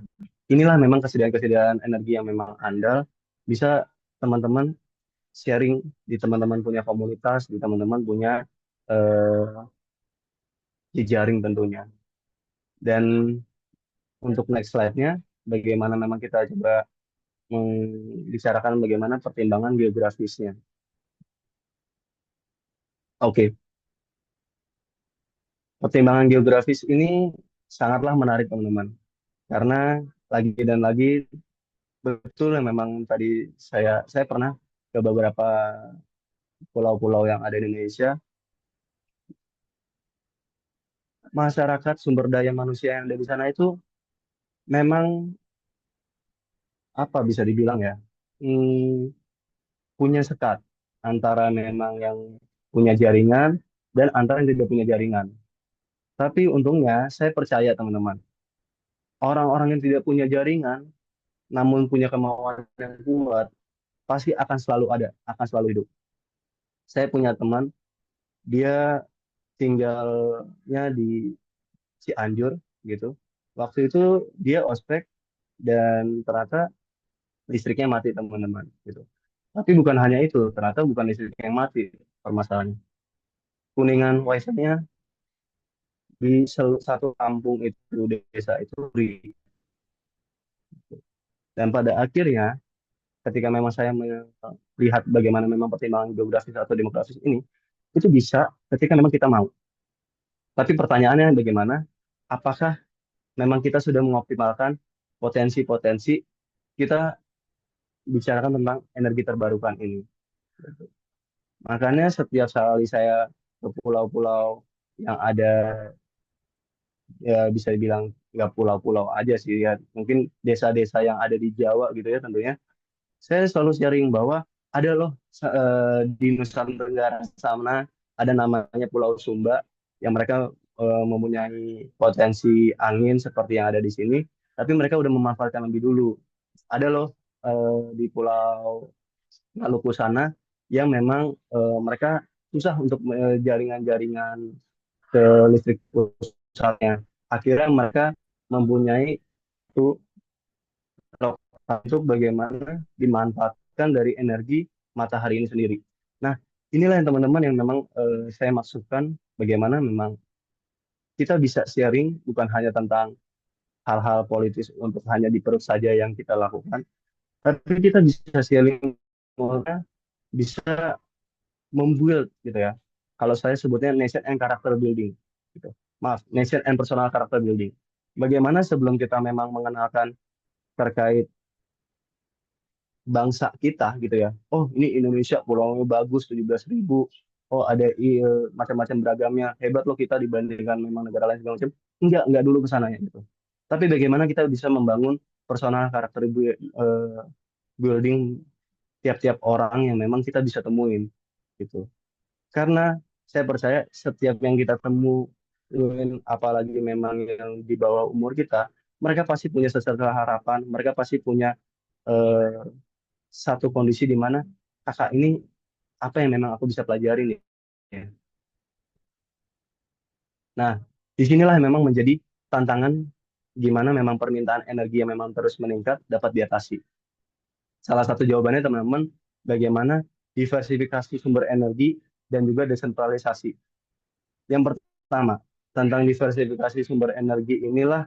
inilah memang kesediaan-kesediaan energi yang memang andal. Bisa teman-teman sharing di teman-teman punya komunitas, di teman-teman punya eh, jejaring tentunya. Dan untuk next slide-nya, bagaimana memang kita coba membicarakan bagaimana pertimbangan geografisnya. Oke, pertimbangan geografis ini sangatlah menarik teman-teman. Karena lagi dan lagi betul yang memang tadi saya pernah ke beberapa pulau-pulau yang ada di Indonesia, masyarakat sumber daya manusia yang ada di sana itu memang apa bisa dibilang ya, hmm, punya sekat antara memang yang punya jaringan dan antara yang tidak punya jaringan. Tapi untungnya saya percaya teman-teman, orang-orang yang tidak punya jaringan namun punya kemauan yang kuat pasti akan selalu ada, akan selalu hidup. Saya punya teman, dia tinggalnya di Cianjur gitu. Waktu itu dia ospek dan ternyata listriknya mati teman-teman gitu. Tapi bukan hanya itu, ternyata bukan listrik yang mati permasalahannya. Kuningan wifi-nya di satu kampung itu, desa itu free. Dan pada akhirnya ketika memang saya melihat bagaimana memang pertimbangan geografis atau demografis ini, itu bisa ketika memang kita mau. Tapi pertanyaannya bagaimana? Apakah memang kita sudah mengoptimalkan potensi-potensi kita bicarakan tentang energi terbarukan ini? Makanya setiap kali saya ke pulau-pulau yang ada, ya bisa dibilang nggak pulau-pulau aja sih ya, mungkin desa-desa yang ada di Jawa gitu ya tentunya, saya selalu sharing bahwa ada loh di Nusa Tenggara sana ada namanya Pulau Sumba yang mereka mempunyai potensi angin seperti yang ada di sini, tapi mereka udah memanfaatkan lebih dulu. Ada loh di Pulau Maluku sana yang memang mereka susah untuk jaringan-jaringan ke listrik pusatnya. Akhirnya mereka mempunyai itu untuk bagaimana dimanfaatkan dari energi matahari ini sendiri. Nah, inilah yang teman-teman yang memang saya maksudkan bagaimana memang kita bisa sharing bukan hanya tentang hal-hal politis untuk hanya di perut saja yang kita lakukan, tapi kita bisa sharing, bisa membuild gitu ya. Kalau saya sebutnya nation and character building gitu. Maaf, nation and personal character building. Bagaimana sebelum kita memang mengenalkan terkait bangsa kita gitu ya. Oh, ini Indonesia pulaunya bagus 17.000. Oh, ada macam-macam beragamnya. Hebat loh kita dibandingkan memang negara lain segala macam. Enggak dulu ke sana ya gitu. Tapi bagaimana kita bisa membangun personal karakter building tiap-tiap orang yang memang kita bisa temuin gitu. Karena saya percaya setiap yang kita temuin, apalagi memang yang di bawah umur kita, mereka pasti punya secerca harapan, mereka pasti punya eh, satu kondisi di mana kakak ini apa yang memang aku bisa pelajari nih. Ya. Nah, disinilah yang memang menjadi tantangan gimana memang permintaan energi yang memang terus meningkat dapat diatasi. Salah satu jawabannya teman-teman, bagaimana diversifikasi sumber energi dan juga desentralisasi. Yang pertama, tentang diversifikasi sumber energi inilah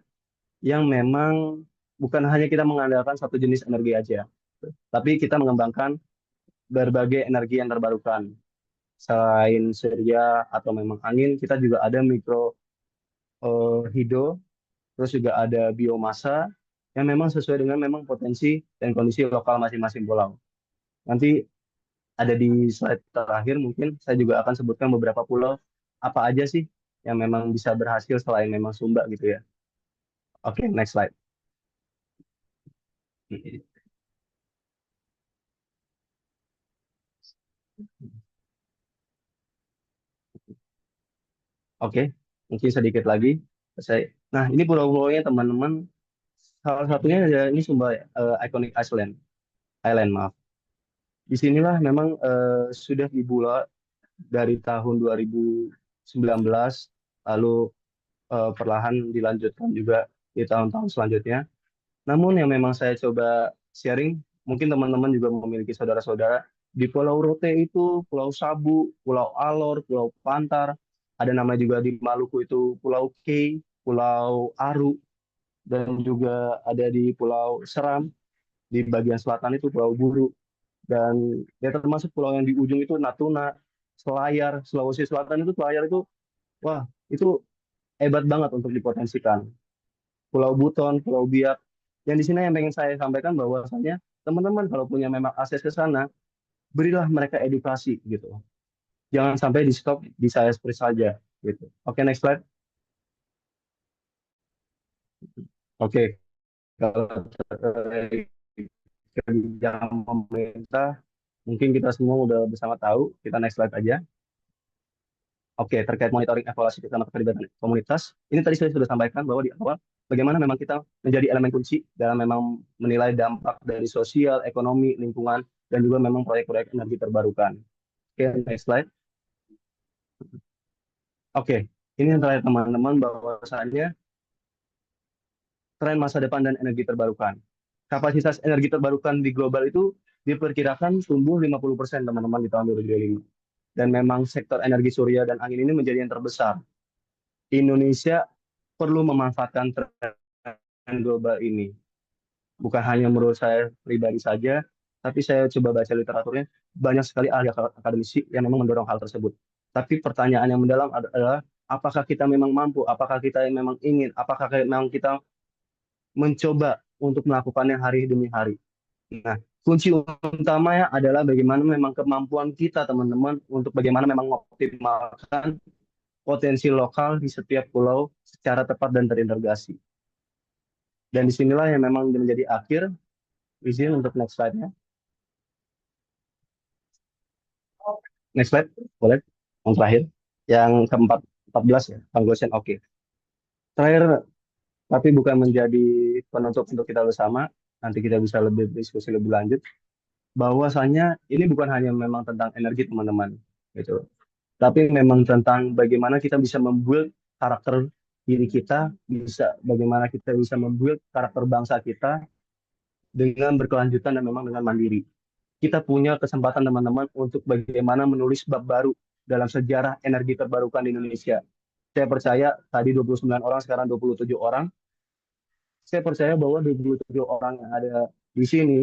yang memang bukan hanya kita mengandalkan satu jenis energi aja, tapi kita mengembangkan berbagai energi yang terbarukan. Selain surya atau memang angin, kita juga ada mikro hidro, terus juga ada biomasa yang memang sesuai dengan memang potensi dan kondisi lokal masing-masing pulau. Nanti ada di slide terakhir mungkin saya juga akan sebutkan beberapa pulau apa aja sih yang memang bisa berhasil selain memang Sumba gitu ya. Oke, next slide. Oke, mungkin sedikit lagi. Saya, nah ini pulau-pulaunya teman-teman. Salah satunya ada ini Sumba Iconic Island, Island maaf. Di sinilah memang sudah dibuat dari tahun 2019, lalu perlahan dilanjutkan juga di tahun-tahun selanjutnya. Namun yang memang saya coba sharing, mungkin teman-teman juga memiliki saudara-saudara di Pulau Rote itu, Pulau Sabu, Pulau Alor, Pulau Pantar, ada nama juga di Maluku itu Pulau K, Pulau Aru, dan juga ada di Pulau Seram, di bagian selatan itu Pulau Buru, dan ya termasuk pulau yang di ujung itu Natuna, Selayar, Sulawesi Selatan itu Selayar itu, wah itu hebat banget untuk dipotensikan. Pulau Buton, Pulau Biak. Yang di sini yang pengen saya sampaikan bahwasanya teman-teman kalau punya memang akses ke sana, berilah mereka edukasi gitu. Jangan sampai di stop di saya seperti saja gitu. Oke, next slide. Oke, kalau kebijakan pemerintah mungkin kita semua udah bersama tahu. Kita next slide aja. Oke, terkait monitoring evaluasi sama keterlibatan komunitas, ini tadi saya sudah sampaikan bahwa di awal bagaimana memang kita menjadi elemen kunci dalam memang menilai dampak dari sosial, ekonomi, lingkungan, dan juga memang proyek-proyek energi terbarukan. Oke, next slide. Oke, ini yang terakhir teman-teman bahwasannya tren masa depan dan energi terbarukan. Kapasitas energi terbarukan di global itu diperkirakan tumbuh 50% teman-teman di tahun 2025. Dan memang sektor energi surya dan angin ini menjadi yang terbesar. Indonesia perlu memanfaatkan tren global ini. Bukan hanya menurut saya pribadi saja, tapi saya coba baca literaturnya, banyak sekali ahli akademisi yang memang mendorong hal tersebut. Tapi pertanyaan yang mendalam adalah, apakah kita memang mampu, apakah kita memang ingin, apakah memang kita mencoba untuk melakukannya hari demi hari. Nah, kunci utamanya adalah bagaimana memang kemampuan kita, teman-teman, untuk bagaimana memang mengoptimalkan potensi lokal di setiap pulau secara tepat dan terintegrasi. Dan disinilah yang memang menjadi akhir. Izin untuk next slide-nya. Next slide, boleh? Yang terakhir. Yang keempat, 14 ya, conclusion, oke. Terakhir, tapi bukan menjadi penutup untuk kita bersama, nanti kita bisa lebih diskusi lebih lanjut, bahwasanya ini bukan hanya memang tentang energi teman-teman, gitu. Tapi memang tentang bagaimana kita bisa membuild karakter diri kita, bisa bagaimana kita bisa membuild karakter bangsa kita dengan berkelanjutan dan memang dengan mandiri. Kita punya kesempatan teman-teman untuk bagaimana menulis bab baru dalam sejarah energi terbarukan di Indonesia. Saya percaya tadi 29 orang, sekarang 27 orang. Saya percaya bahwa 27 orang yang ada di sini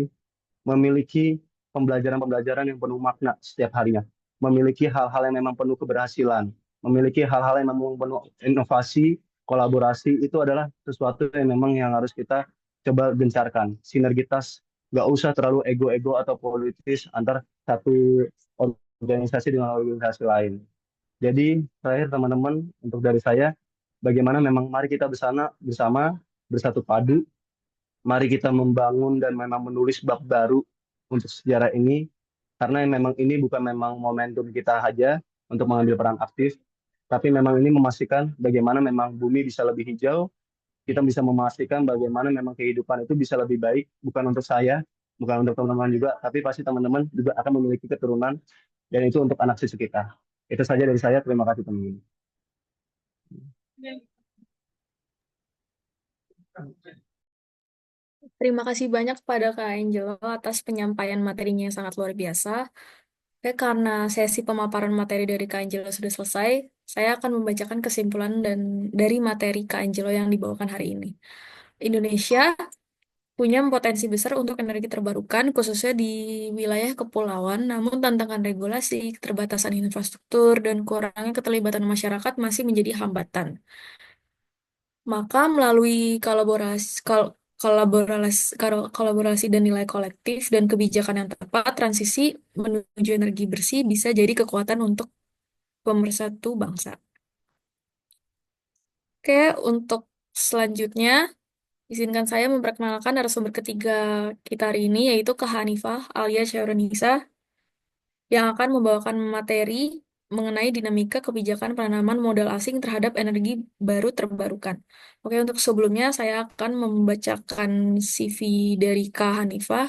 memiliki pembelajaran-pembelajaran yang penuh makna setiap harinya. Memiliki hal-hal yang memang penuh keberhasilan. Memiliki hal-hal yang memang penuh inovasi, kolaborasi. Itu adalah sesuatu yang memang yang harus kita coba gencarkan. Sinergitas, nggak usah terlalu ego-ego atau politis antar satu organisasi dengan organisasi lain. Jadi terakhir teman-teman, untuk dari saya, bagaimana memang mari kita bersama bersatu padu, mari kita membangun dan memang menulis bab baru untuk sejarah ini, karena memang ini bukan memang momentum kita saja untuk mengambil peran aktif, tapi memang ini memastikan bagaimana memang bumi bisa lebih hijau, kita bisa memastikan bagaimana memang kehidupan itu bisa lebih baik, bukan untuk saya, bukan untuk teman-teman juga, tapi pasti teman-teman juga akan memiliki keturunan, dan itu untuk anak cucu kita. Itu saja dari saya, terima kasih teman-teman. Terima kasih banyak kepada Kak Angelo atas penyampaian materinya yang sangat luar biasa. Oke, karena sesi pemaparan materi dari Kak Angelo sudah selesai, saya akan membacakan kesimpulan dan dari materi Kak Angelo yang dibawakan hari ini. Indonesia punya potensi besar untuk energi terbarukan, khususnya di wilayah kepulauan, namun tantangan regulasi, keterbatasan infrastruktur, dan kurangnya keterlibatan masyarakat masih menjadi hambatan. Maka melalui kolaborasi dan nilai kolektif dan kebijakan yang tepat, transisi menuju energi bersih bisa jadi kekuatan untuk pemersatu bangsa. Oke, untuk selanjutnya, izinkan saya memperkenalkan narasumber ketiga kita hari ini, yaitu Kak Hanifah Alia Syahronisa, yang akan membawakan materi mengenai dinamika kebijakan penanaman modal asing terhadap energi baru terbarukan. Oke, untuk sebelumnya saya akan membacakan CV dari Kak Hanifah.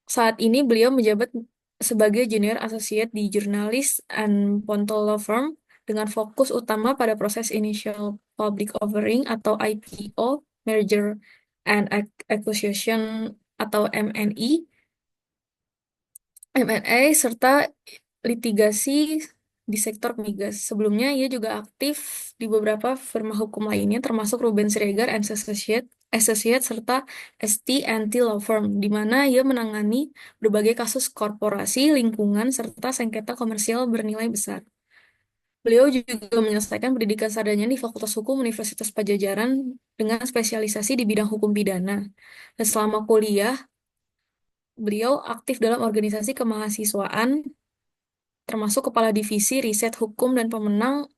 Saat ini beliau menjabat sebagai Junior Associate di Journalist and Pontoon Law Firm dengan fokus utama pada proses Initial Public Offering atau IPO, Merger and Acquisition atau M&A, serta litigasi di sektor migas. Sebelumnya, ia juga aktif di beberapa firma hukum lainnya, termasuk Ruben Sregar and Associate serta ST T Law Firm, di mana ia menangani berbagai kasus korporasi, lingkungan, serta sengketa komersial bernilai besar. Beliau juga menyelesaikan pendidikan sarjana di Fakultas Hukum Universitas Pajajaran dengan spesialisasi di bidang hukum pidana. Dan selama kuliah, beliau aktif dalam organisasi kemahasiswaan termasuk Kepala Divisi Riset Hukum dan pemenang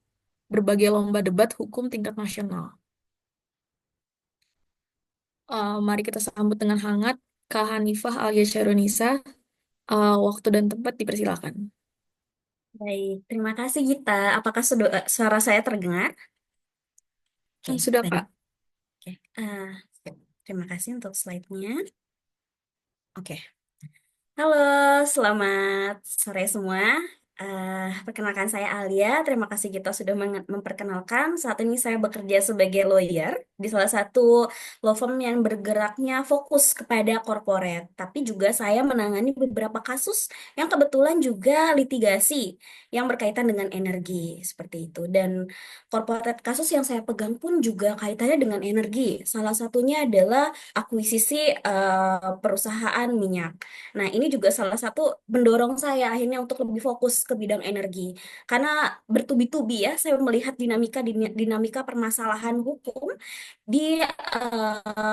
berbagai lomba debat hukum tingkat nasional. Mari kita sambut dengan hangat Kak Hanifah Alia Syarunisa. Waktu dan tempat dipersilakan. Baik, terima kasih Gita. Apakah suara saya terdengar? Oke, Sudah, baik. Kak. Oke, terima kasih untuk slide-nya. Oke. Halo, selamat sore semua. Perkenalkan saya Alia. Terima kasih kita sudah memperkenalkan. Saat ini saya bekerja sebagai lawyer di salah satu law firm yang bergeraknya fokus kepada corporate. Tapi juga saya menangani beberapa kasus yang kebetulan juga litigasi yang berkaitan dengan energi seperti itu. Dan corporate kasus yang saya pegang pun juga kaitannya dengan energi. Salah satunya adalah akuisisi perusahaan minyak. Nah, ini juga salah satu mendorong saya akhirnya untuk lebih fokus ke bidang energi. Karena bertubi-tubi ya, saya melihat dinamika permasalahan hukum di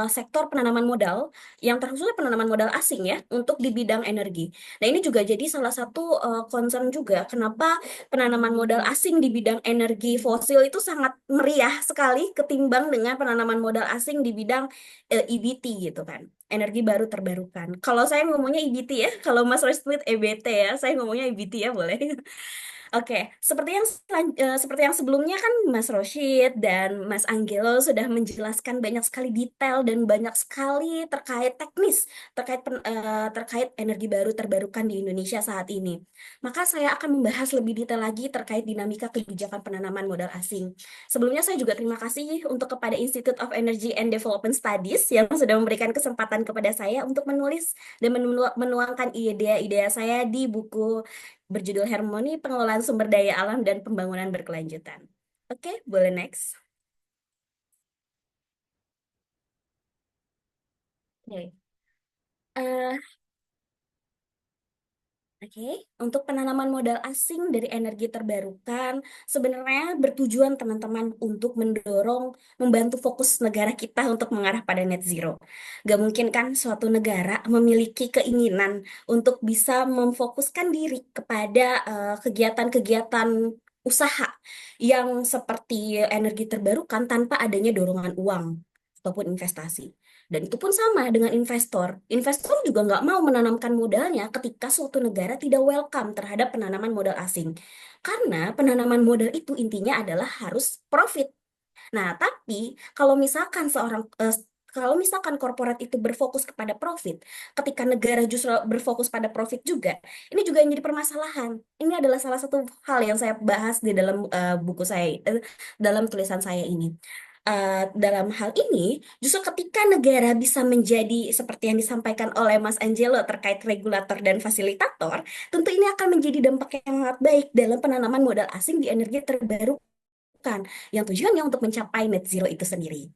sektor penanaman modal, yang terkhususnya penanaman modal asing ya, untuk di bidang energi. Nah, ini juga jadi salah satu concern juga, kenapa penanaman modal asing di bidang energi fosil itu sangat meriah sekali ketimbang dengan penanaman modal asing di bidang EBT gitu kan, energi baru terbarukan. Kalau saya ngomongnya EBT ya, kalau Mas Restuit EBT ya, saya ngomongnya EBT ya boleh. Oke, seperti yang sebelumnya kan Mas Roshid dan Mas Anggelo sudah menjelaskan banyak sekali detail dan banyak sekali terkait teknis terkait energi baru terbarukan di Indonesia saat ini. Maka saya akan membahas lebih detail lagi terkait dinamika kebijakan penanaman modal asing. Sebelumnya saya juga terima kasih untuk kepada Institute of Energy and Development Studies yang sudah memberikan kesempatan kepada saya untuk menulis dan menuangkan ide-ide saya di buku berjudul Harmoni Pengelolaan Sumber Daya Alam dan Pembangunan Berkelanjutan. Oke, boleh next. Oke. Eh, Oke, untuk penanaman modal asing dari energi terbarukan sebenarnya bertujuan teman-teman untuk membantu fokus negara kita untuk mengarah pada net zero. Gak mungkin kan suatu negara memiliki keinginan untuk bisa memfokuskan diri kepada kegiatan-kegiatan usaha yang seperti energi terbarukan tanpa adanya dorongan uang ataupun investasi. Dan itu pun sama dengan investor. Investor juga nggak mau menanamkan modalnya ketika suatu negara tidak welcome terhadap penanaman modal asing. Karena penanaman modal itu intinya adalah harus profit. Nah, tapi kalau misalkan korporat itu berfokus kepada profit, ketika negara justru berfokus pada profit juga, ini juga yang jadi permasalahan. Ini adalah salah satu hal yang saya bahas di dalam buku saya, dalam tulisan saya ini. Dalam hal ini, justru ketika negara bisa menjadi seperti yang disampaikan oleh Mas Angelo terkait regulator dan fasilitator, tentu ini akan menjadi dampak yang sangat baik dalam penanaman modal asing di energi terbarukan yang tujuannya untuk mencapai net zero itu sendiri.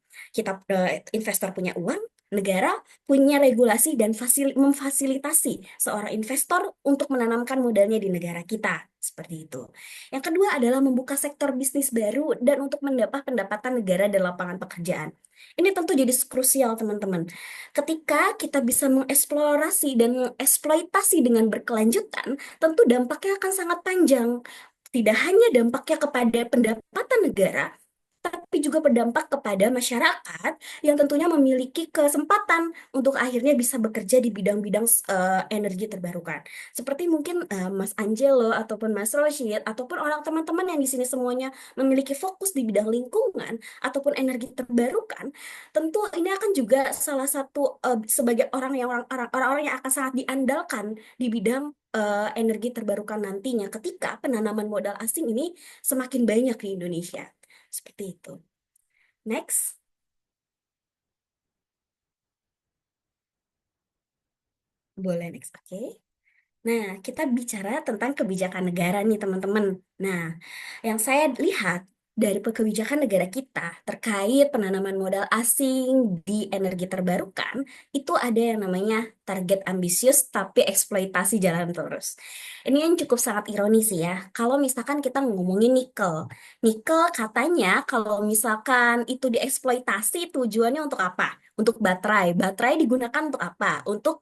Investor punya uang, negara punya regulasi dan memfasilitasi seorang investor untuk menanamkan modalnya di negara kita. Seperti itu. Yang kedua adalah membuka sektor bisnis baru dan untuk mendapat pendapatan negara dan lapangan pekerjaan. Ini tentu jadi krusial, teman-teman. Ketika kita bisa mengeksplorasi dan mengeksploitasi dengan berkelanjutan, tentu dampaknya akan sangat panjang. Tidak hanya dampaknya kepada pendapatan negara, tapi juga berdampak kepada masyarakat yang tentunya memiliki kesempatan untuk akhirnya bisa bekerja di bidang-bidang energi terbarukan. Seperti mungkin Mas Angelo ataupun Mas Roshid ataupun orang teman-teman yang di sini semuanya memiliki fokus di bidang lingkungan ataupun energi terbarukan, tentu ini akan juga salah satu sebagai orang-orang yang akan sangat diandalkan di bidang energi terbarukan nantinya ketika penanaman modal asing ini semakin banyak di Indonesia. Seperti itu. Next. Boleh next. Oke. Nah, kita bicara tentang kebijakan negara nih, teman-teman. Nah, yang saya lihat dari kebijakan negara kita terkait penanaman modal asing di energi terbarukan, itu ada yang namanya target ambisius tapi eksploitasi jalan terus. Ini yang cukup sangat ironis sih ya. Kalau misalkan kita ngomongin nikel. Nikel katanya kalau misalkan itu dieksploitasi tujuannya untuk apa? Untuk baterai. Baterai digunakan untuk apa? Untuk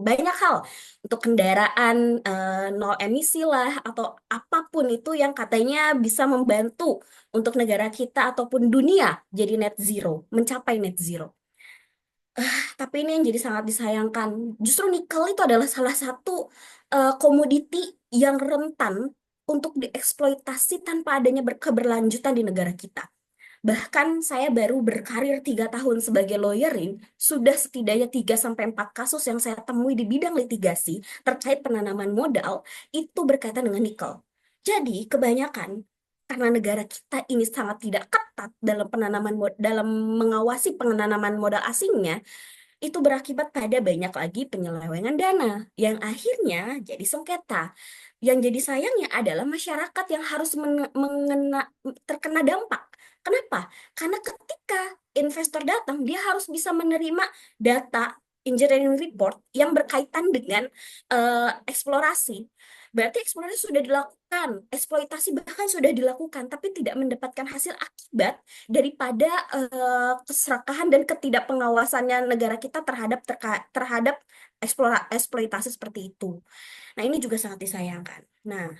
banyak hal, untuk kendaraan nol emisi lah atau apapun itu yang katanya bisa membantu untuk negara kita ataupun dunia jadi net zero, mencapai net zero. Tapi ini yang jadi sangat disayangkan. Justru nikel itu adalah salah satu komoditi yang rentan untuk dieksploitasi tanpa adanya keberlanjutan di negara kita. Bahkan saya baru berkarir 3 tahun sebagai lawyering, sudah setidaknya 3 sampai 4 kasus yang saya temui di bidang litigasi terkait penanaman modal, itu berkaitan dengan nikel. Jadi kebanyakan karena negara kita ini sangat tidak ketat dalam dalam mengawasi penanaman modal asingnya, itu berakibat pada banyak lagi penyelewengan dana yang akhirnya jadi sengketa. Yang jadi sayangnya adalah masyarakat yang harus terkena dampak. Kenapa? Karena ketika investor datang, dia harus bisa menerima data engineering report yang berkaitan dengan eksplorasi. Berarti eksplorasi sudah dilakukan, eksploitasi bahkan sudah dilakukan, tapi tidak mendapatkan hasil akibat daripada keserakahan dan ketidakpengawasannya negara kita terhadap eksploitasi seperti itu. Nah, ini juga sangat disayangkan. Nah,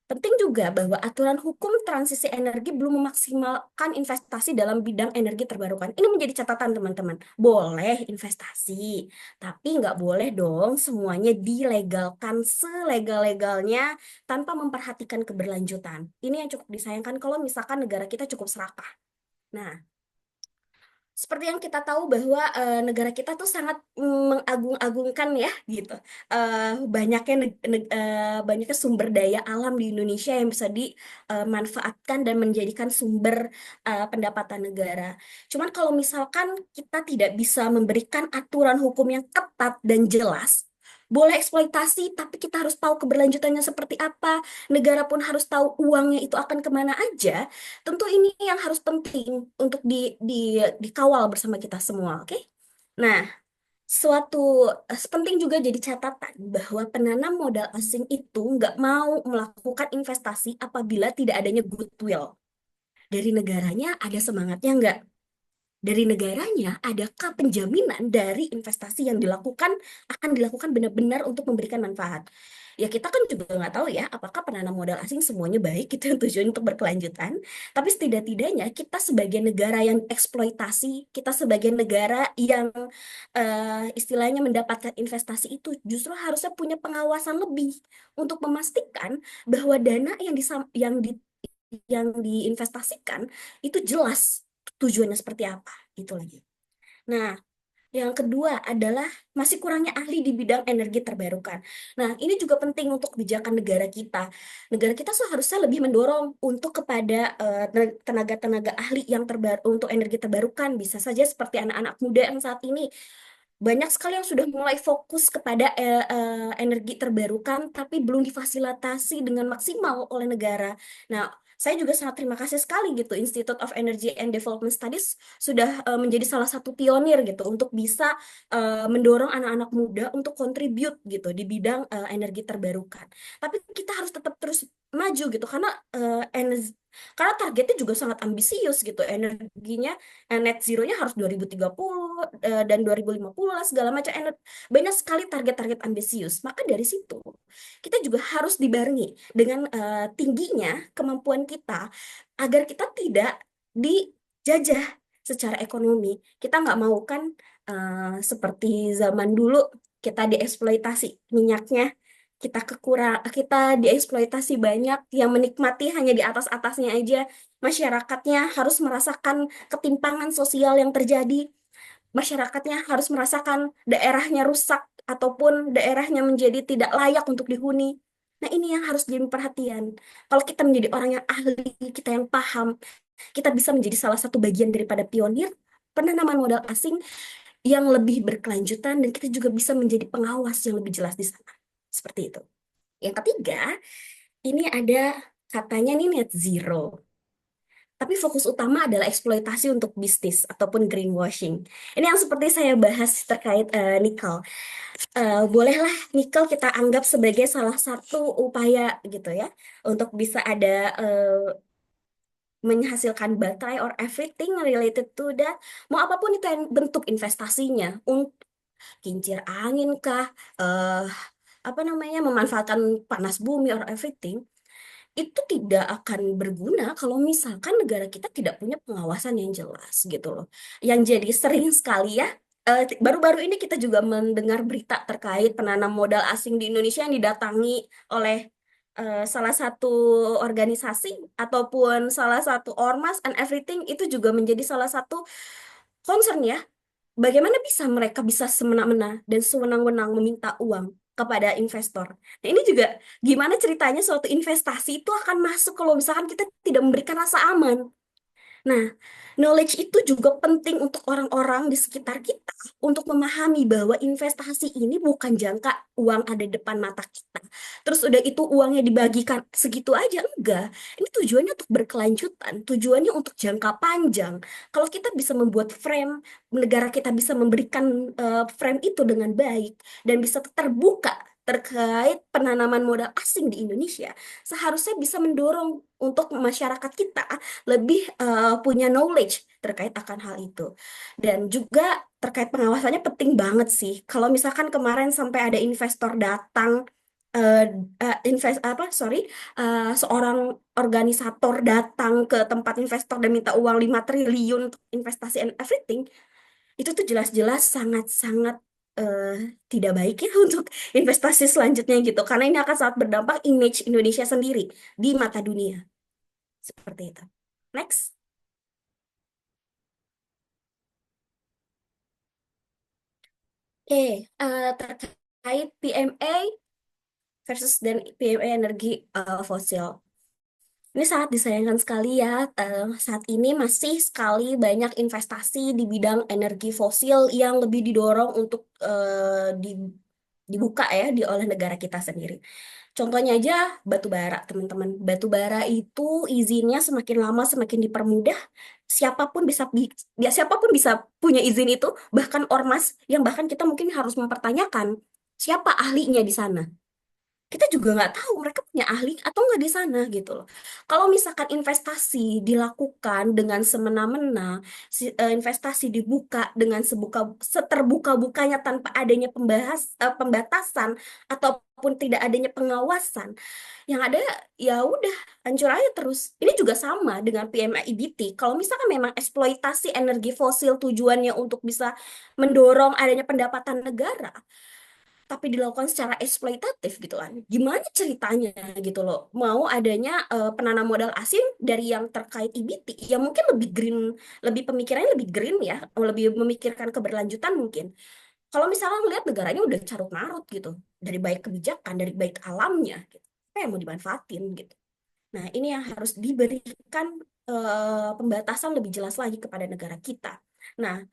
penting juga bahwa aturan hukum transisi energi belum memaksimalkan investasi dalam bidang energi terbarukan. Ini menjadi catatan teman-teman. Boleh investasi, tapi nggak boleh dong semuanya dilegalkan selegal-legalnya tanpa memperhatikan keberlanjutan. Ini yang cukup disayangkan kalau misalkan negara kita cukup serakah. Nah, seperti yang kita tahu bahwa negara kita tuh sangat mengagung-agungkan ya gitu. Banyaknya sumber daya alam di Indonesia yang bisa dimanfaatkan dan menjadikan sumber pendapatan negara. Cuman kalau misalkan kita tidak bisa memberikan aturan hukum yang ketat dan jelas, boleh eksploitasi, tapi kita harus tahu keberlanjutannya seperti apa. Negara pun harus tahu uangnya itu akan kemana aja. Tentu ini yang harus penting untuk dikawal bersama kita semua, oke? Nah, penting juga jadi catatan bahwa penanam modal asing itu nggak mau melakukan investasi apabila tidak adanya goodwill. Dari negaranya ada semangatnya nggak? Dari negaranya adakah penjaminan dari investasi yang akan dilakukan benar-benar untuk memberikan manfaat? Ya kita kan juga nggak tahu ya apakah penanam modal asing semuanya baik gitu yang tujuan untuk berkelanjutan. Tapi setidak-tidaknya kita sebagai negara yang eksploitasi, kita sebagai negara yang istilahnya mendapatkan investasi itu justru harusnya punya pengawasan lebih untuk memastikan bahwa dana yang diinvestasikan itu jelas tujuannya seperti apa gitu lagi. Nah, yang kedua adalah masih kurangnya ahli di bidang energi terbarukan. Nah, ini juga penting untuk kebijakan negara kita. Negara kita seharusnya lebih mendorong untuk kepada tenaga-tenaga ahli yang untuk energi terbarukan. Bisa saja seperti anak-anak muda yang saat ini banyak sekali yang sudah mulai fokus kepada energi terbarukan, tapi belum difasilitasi dengan maksimal oleh negara. Nah, saya juga sangat terima kasih sekali gitu, Institute of Energy and Development Studies sudah menjadi salah satu pionir gitu untuk bisa mendorong anak-anak muda untuk kontribut gitu di bidang energi terbarukan. Tapi kita harus tetap terus maju gitu karena targetnya juga sangat ambisius gitu, energinya net zero-nya harus 2030 dan 2050 lah segala macam. Banyak sekali target-target ambisius. Maka dari situ kita juga harus dibarengi dengan tingginya kemampuan kita agar kita tidak dijajah secara ekonomi. Kita nggak mau kan seperti zaman dulu kita dieksploitasi minyaknya, kita dieksploitasi banyak, yang menikmati hanya di atas-atasnya aja. Masyarakatnya harus merasakan ketimpangan sosial yang terjadi. Masyarakatnya harus merasakan daerahnya rusak ataupun daerahnya menjadi tidak layak untuk dihuni. Nah, ini yang harus jadi perhatian. Kalau kita menjadi orang yang ahli, kita yang paham, kita bisa menjadi salah satu bagian daripada pionir penanaman modal asing yang lebih berkelanjutan, dan kita juga bisa menjadi pengawas yang lebih jelas di sana. Seperti itu. Yang ketiga, ini ada katanya nih net zero. Tapi fokus utama adalah eksploitasi untuk bisnis ataupun greenwashing. Ini yang seperti saya bahas terkait nikel. Bolehlah nikel kita anggap sebagai salah satu upaya gitu ya untuk bisa ada menghasilkan baterai or everything related to that. Mau apapun itu yang bentuk investasinya, untuk kincir angin kah, apa namanya, memanfaatkan panas bumi or everything, itu tidak akan berguna kalau misalkan negara kita tidak punya pengawasan yang jelas gitu loh. Yang jadi sering sekali ya, baru-baru ini kita juga mendengar berita terkait penanam modal asing di Indonesia yang didatangi oleh salah satu organisasi ataupun salah satu ormas and everything. Itu juga menjadi salah satu concern ya. Bagaimana bisa mereka bisa semena-mena dan sewenang-wenang meminta uang kepada investor. Nah, ini juga gimana ceritanya suatu investasi itu akan masuk kalau misalkan kita tidak memberikan rasa aman. Nah, knowledge itu juga penting untuk orang-orang di sekitar kita untuk memahami bahwa investasi ini bukan jangka uang ada depan mata kita. Terus udah itu uangnya dibagikan segitu aja, enggak. Ini tujuannya untuk berkelanjutan, tujuannya untuk jangka panjang. Kalau kita bisa membuat frame, negara kita bisa memberikan frame itu dengan baik dan bisa terbuka terkait penanaman modal asing di Indonesia, seharusnya bisa mendorong untuk masyarakat kita lebih punya knowledge terkait akan hal itu. Dan juga terkait pengawasannya penting banget sih. Kalau misalkan kemarin sampai ada investor datang, eh, seorang organisator datang ke tempat investor dan minta uang 5 triliun untuk investasi and everything, itu tuh jelas-jelas sangat-sangat eh, tidak baik ya untuk investasi selanjutnya gitu. Karena ini akan sangat berdampak image Indonesia sendiri di mata dunia. Seperti itu. Next. Oke, terkait PMA versus dan PMA energi fosil. Ini sangat disayangkan sekali ya, saat ini masih sekali banyak investasi di bidang energi fosil yang lebih didorong untuk dibuka ya oleh negara kita sendiri. Contohnya aja batu bara, teman-teman. Batu bara itu izinnya semakin lama semakin dipermudah. Siapapun bisa punya izin itu, bahkan ormas yang bahkan kita mungkin harus mempertanyakan siapa ahlinya di sana. Kita juga nggak tahu mereka punya ahli atau nggak di sana gitu loh. Kalau misalkan investasi dilakukan dengan semena-mena, investasi dibuka dengan seterbuka-bukanya tanpa adanya pembatasan ataupun tidak adanya pengawasan, yang ada ya udah hancur aja terus. Ini juga sama dengan PMAIBT. Kalau misalkan memang eksploitasi energi fosil tujuannya untuk bisa mendorong adanya pendapatan negara, tapi dilakukan secara eksploitatif gitu kan. Gimana ceritanya gitu loh. Mau adanya penanam modal asing dari yang terkait IBT, yang mungkin lebih green, lebih pemikirannya lebih green ya, lebih memikirkan keberlanjutan mungkin. Kalau misalnya ngelihat negaranya udah carut marut gitu, dari baik kebijakan, dari baik alamnya gitu. Apa yang mau dimanfaatin gitu. Nah, ini yang harus diberikan pembatasan lebih jelas lagi kepada negara kita. Nah,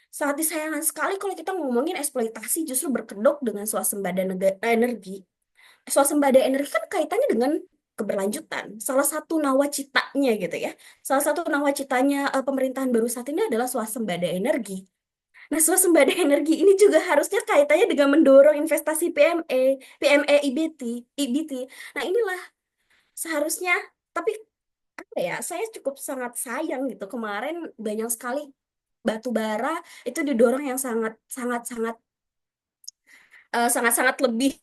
sangat disayangkan sekali kalau kita ngomongin eksploitasi justru berkedok dengan energi. Swasembada energi kan kaitannya dengan keberlanjutan. Salah satu nawacitanya gitu ya. Salah satu nawacitanya pemerintahan baru saat ini adalah swasembada energi. Nah, swasembada energi ini juga harusnya kaitannya dengan mendorong investasi PME, IBT. Nah, inilah seharusnya, tapi apa ya, saya cukup sangat sayang gitu. Kemarin banyak sekali batu bara itu didorong yang sangat sangat sangat sangat-sangat lebih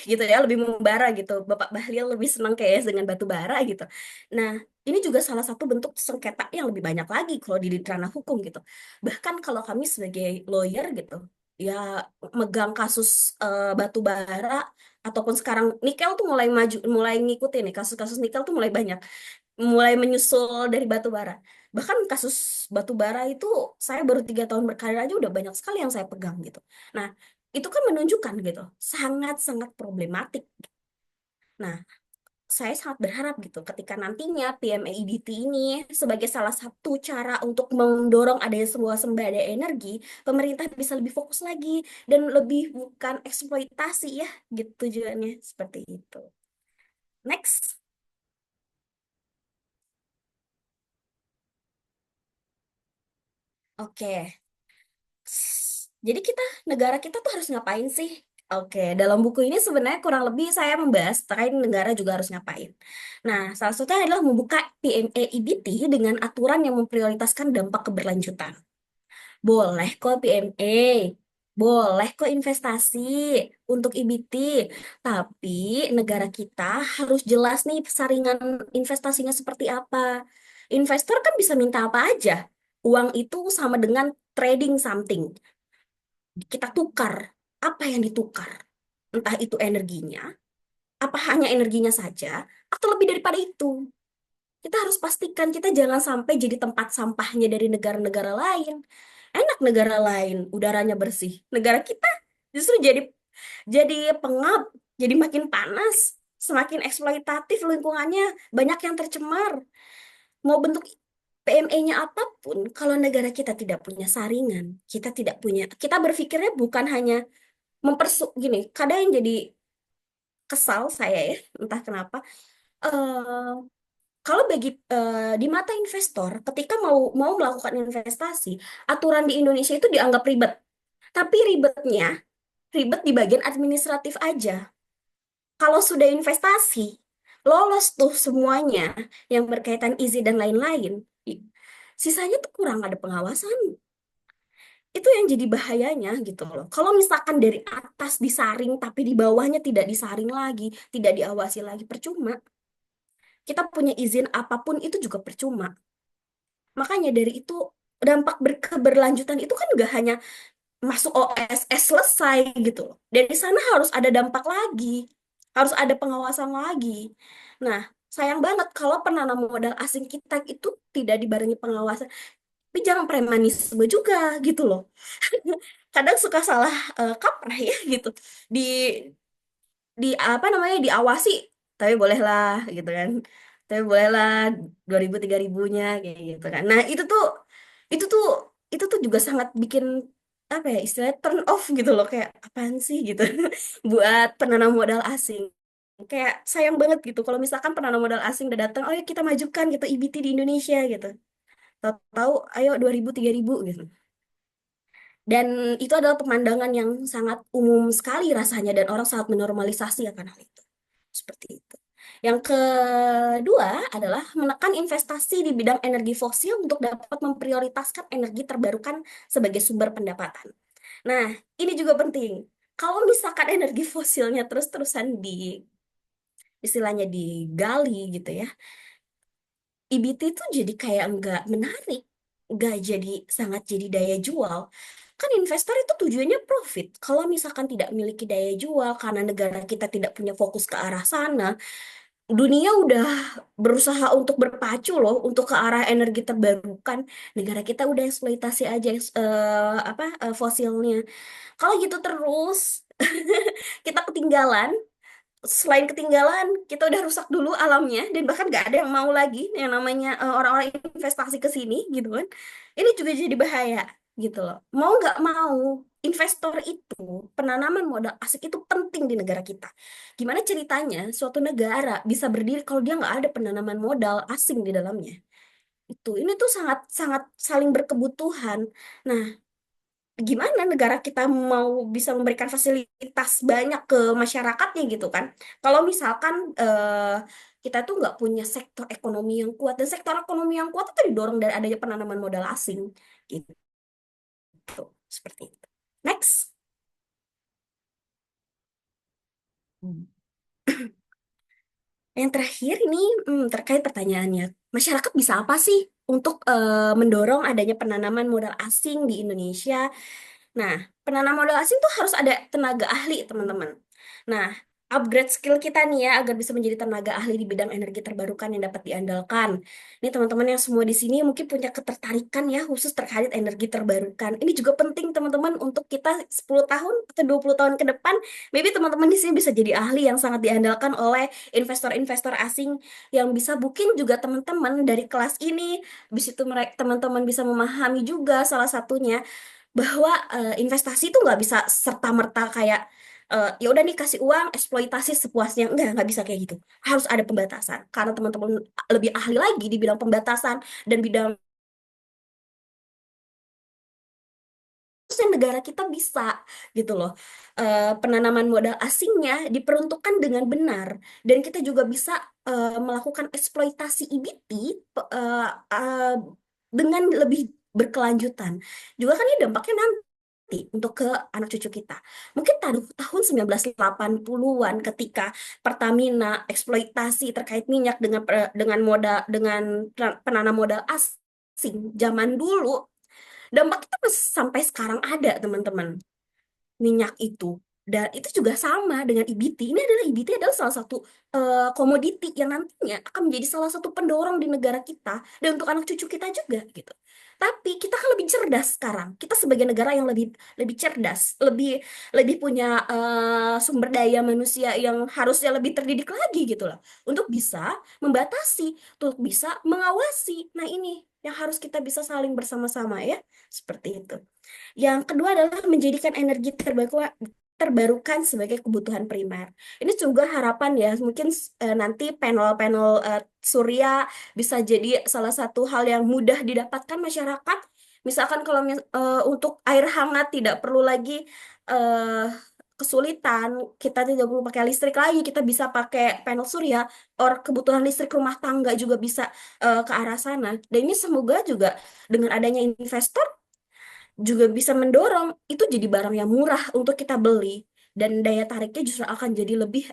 gitu ya, lebih membara gitu. Bapak Bahlil lebih senang kayak dengan batu bara gitu. Nah, ini juga salah satu bentuk sengketa yang lebih banyak lagi kalau di ranah hukum gitu. Bahkan kalau kami sebagai lawyer gitu, ya megang kasus batu bara ataupun sekarang nikel tuh mulai maju, mulai ngikutin nih kasus-kasus nikel tuh mulai banyak, mulai menyusul dari batu bara. Bahkan kasus batu bara itu saya baru 3 tahun berkarir aja udah banyak sekali yang saya pegang gitu. Nah, itu kan menunjukkan gitu, sangat-sangat problematik. Nah, saya sangat berharap gitu ketika nantinya PMAIBT ini sebagai salah satu cara untuk mendorong adanya sebuah sembada energi, pemerintah bisa lebih fokus lagi dan lebih bukan eksploitasi ya gitu tujuannya seperti itu. Next. Oke. Jadi negara kita tuh harus ngapain sih? Oke, dalam buku ini sebenarnya kurang lebih saya membahas terkait negara juga harus ngapain. Nah, salah satunya adalah membuka PME-IBT dengan aturan yang memprioritaskan dampak keberlanjutan. Boleh kok PME, boleh kok investasi untuk IBT, tapi negara kita harus jelas nih saringan investasinya seperti apa. Investor kan bisa minta apa aja. Uang itu sama dengan trading something. Kita tukar. Apa yang ditukar? Entah itu energinya, apa hanya energinya saja, atau lebih daripada itu. Kita harus pastikan kita jangan sampai jadi tempat sampahnya dari negara-negara lain. Enak negara lain, udaranya bersih. Negara kita justru jadi Jadi pengap, jadi makin panas, semakin eksploitatif lingkungannya, banyak yang tercemar. Mau bentuk PME-nya apapun, kalau negara kita tidak punya saringan, kita berpikirnya bukan hanya gini, kadang yang jadi kesal saya ya, entah kenapa, eh kalau di mata investor, ketika mau mau melakukan investasi, aturan di Indonesia itu dianggap ribet. Tapi ribet di bagian administratif aja. Kalau sudah investasi, lolos tuh semuanya yang berkaitan izin dan lain-lain, sisanya tuh kurang ada pengawasan. Itu yang jadi bahayanya gitu loh. Kalau misalkan dari atas disaring, tapi di bawahnya tidak disaring lagi, tidak diawasi lagi, percuma. Kita punya izin apapun itu juga percuma. Makanya dari itu dampak keberlanjutan itu kan gak hanya masuk OSS selesai gitu loh. Dari sana harus ada dampak lagi, harus ada pengawasan lagi. Nah, sayang banget kalau penanam modal asing kita itu tidak dibarengi pengawasan. Tapi jangan premanisme juga gitu loh. Kadang suka salah kaprah ya gitu. Di di apa namanya diawasi, tapi bolehlah gitu kan. Tapi bolehlah 2000 3000-nya kayak gitu kan. Nah, itu tuh itu tuh juga sangat bikin apa ya istilahnya turn off gitu loh, kayak apaan sih gitu buat penanam modal asing. Kayak sayang banget gitu kalau misalkan penanam modal asing udah datang, oh ya kita majukan gitu EBT di Indonesia gitu. Tahu-tahu ayo 2000 3000 gitu. Dan itu adalah pemandangan yang sangat umum sekali rasanya dan orang sangat menormalisasi akan hal itu. Seperti itu. Yang kedua adalah menekan investasi di bidang energi fosil untuk dapat memprioritaskan energi terbarukan sebagai sumber pendapatan. Nah, ini juga penting. Kalau misalkan energi fosilnya terus-terusan istilahnya digali gitu ya, EBT itu jadi kayak nggak menarik, nggak jadi sangat jadi daya jual. Kan investor itu tujuannya profit. Kalau misalkan tidak memiliki daya jual karena negara kita tidak punya fokus ke arah sana, dunia udah berusaha untuk berpacu loh untuk ke arah energi terbarukan. Negara kita udah eksploitasi aja fosilnya. Kalau gitu terus kita ketinggalan. Selain ketinggalan, kita udah rusak dulu alamnya dan bahkan gak ada yang mau lagi yang namanya orang-orang investasi ke sini gitu kan. Ini juga jadi bahaya gitu loh. Mau nggak mau, investor itu, penanaman modal asing itu penting di negara kita. Gimana ceritanya suatu negara bisa berdiri kalau dia nggak ada penanaman modal asing di dalamnya? Ini tuh sangat sangat saling berkebutuhan. Nah, gimana negara kita mau bisa memberikan fasilitas banyak ke masyarakatnya gitu kan? Kalau misalkan kita tuh nggak punya sektor ekonomi yang kuat, dan sektor ekonomi yang kuat itu didorong dari adanya penanaman modal asing gitu, seperti itu. Next. Hmm. Yang terakhir ini terkait pertanyaannya, masyarakat bisa apa sih untuk mendorong adanya penanaman modal asing di Indonesia? Nah, penanam modal asing tuh harus ada tenaga ahli, teman-teman. Nah, upgrade skill kita nih ya, agar bisa menjadi tenaga ahli di bidang energi terbarukan yang dapat diandalkan. Ini teman-teman yang semua di sini mungkin punya ketertarikan ya, khusus terkait energi terbarukan. Ini juga penting, teman-teman, untuk kita 10 tahun atau 20 tahun ke depan, maybe teman-teman di sini bisa jadi ahli yang sangat diandalkan oleh investor-investor asing yang bisa mungkin juga teman-teman dari kelas ini, habis itu teman-teman bisa memahami juga salah satunya bahwa investasi itu nggak bisa serta-merta kayak ya udah nih kasih uang eksploitasi sepuasnya, nggak bisa kayak gitu, harus ada pembatasan karena teman-teman lebih ahli lagi di bidang pembatasan dan bidang yang negara kita bisa gitu loh. Penanaman modal asingnya diperuntukkan dengan benar dan kita juga bisa melakukan eksploitasi EBT eh, eh, dengan lebih berkelanjutan. Juga kan ini dampaknya nanti untuk ke anak cucu kita. Mungkin tahun 1980-an ketika Pertamina eksploitasi terkait minyak dengan modal dengan penanam modal asing zaman dulu, dampak itu masih sampai sekarang ada, teman-teman. Minyak itu. Dan itu juga sama dengan EBT. Ini adalah EBT adalah salah satu komoditi yang nantinya akan menjadi salah satu pendorong di negara kita dan untuk anak cucu kita juga gitu. Tapi kita kan lebih cerdas sekarang. Kita sebagai negara yang lebih lebih cerdas, lebih lebih punya sumber daya manusia yang harusnya lebih terdidik lagi gitu loh, untuk bisa membatasi, untuk bisa mengawasi. Nah, ini yang harus kita bisa saling bersama-sama ya, seperti itu. Yang kedua adalah menjadikan energi terbarukan sebagai kebutuhan primer. Ini juga harapan ya, mungkin nanti panel-panel surya bisa jadi salah satu hal yang mudah didapatkan masyarakat. Misalkan kalau untuk air hangat tidak perlu lagi eh, kesulitan, kita tidak perlu pakai listrik lagi, kita bisa pakai panel surya, or kebutuhan listrik rumah tangga juga bisa ke arah sana. Dan ini semoga juga dengan adanya investor juga bisa mendorong itu jadi barang yang murah untuk kita beli dan daya tariknya justru akan jadi lebih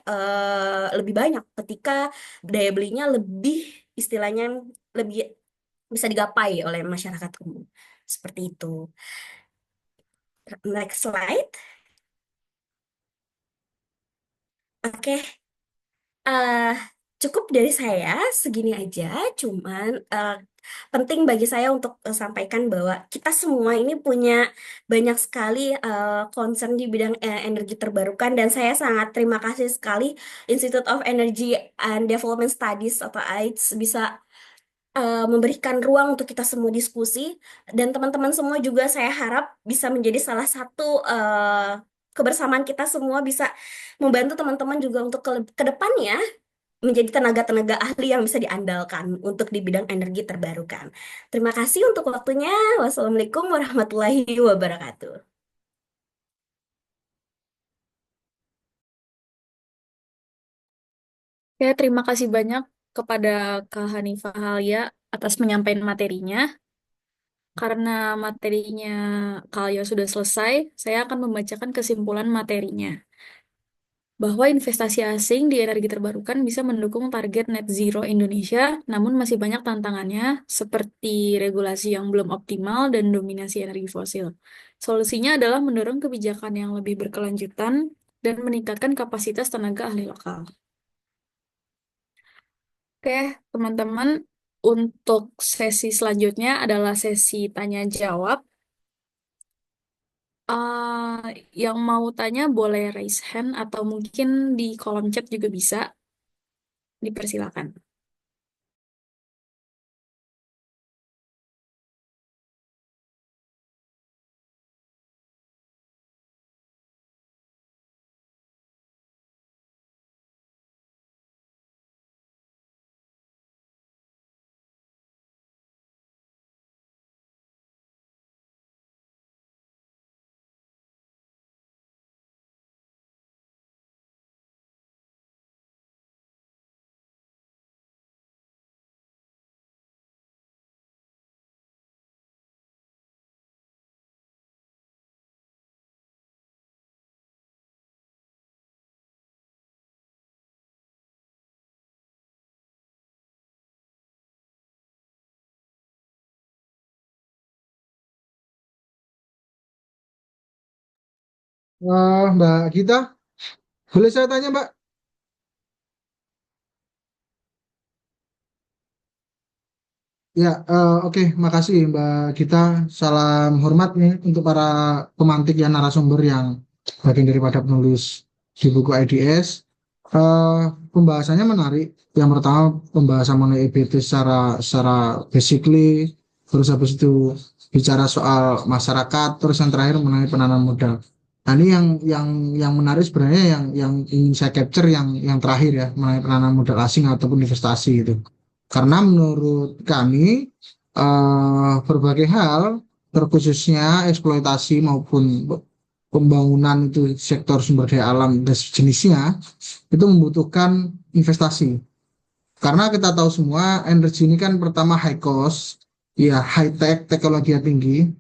banyak ketika daya belinya lebih, istilahnya, lebih bisa digapai oleh masyarakat umum. Seperti itu. Next slide. Oke. eh Cukup dari saya segini aja, cuman penting bagi saya untuk sampaikan bahwa kita semua ini punya banyak sekali concern di bidang energi terbarukan, dan saya sangat terima kasih sekali Institute of Energy and Development Studies atau AIDS bisa memberikan ruang untuk kita semua diskusi, dan teman-teman semua juga saya harap bisa menjadi salah satu kebersamaan kita semua bisa membantu teman-teman juga untuk ke depannya menjadi tenaga-tenaga ahli yang bisa diandalkan untuk di bidang energi terbarukan. Terima kasih untuk waktunya. Wassalamualaikum warahmatullahi wabarakatuh. Ya, terima kasih banyak kepada Kak Hanifah Halia atas penyampaian materinya. Karena materinya Kak Alia sudah selesai, saya akan membacakan kesimpulan materinya. Bahwa investasi asing di energi terbarukan bisa mendukung target net zero Indonesia, namun masih banyak tantangannya seperti regulasi yang belum optimal dan dominasi energi fosil. Solusinya adalah mendorong kebijakan yang lebih berkelanjutan dan meningkatkan kapasitas tenaga ahli lokal. Oke, teman-teman, untuk sesi selanjutnya adalah sesi tanya jawab. Yang mau tanya boleh raise hand atau mungkin di kolom chat juga bisa. Dipersilakan. Mbak Gita, boleh saya tanya, Mbak? Ya, oke, makasih Mbak Gita. Salam hormat nih untuk para pemantik ya, narasumber yang bagian daripada penulis di buku IDS. Eh, Pembahasannya menarik. Yang pertama pembahasan mengenai EBT secara basically, terus habis itu bicara soal masyarakat, terus yang terakhir mengenai penanaman modal. Nah, ini yang menarik sebenarnya yang ingin saya capture yang terakhir ya, mengenai penanaman modal asing ataupun investasi itu. Karena menurut kami berbagai hal, terkhususnya eksploitasi maupun pembangunan itu sektor sumber daya alam dan sejenisnya itu membutuhkan investasi. Karena kita tahu semua energi ini kan pertama high cost, ya high tech, teknologi yang tinggi.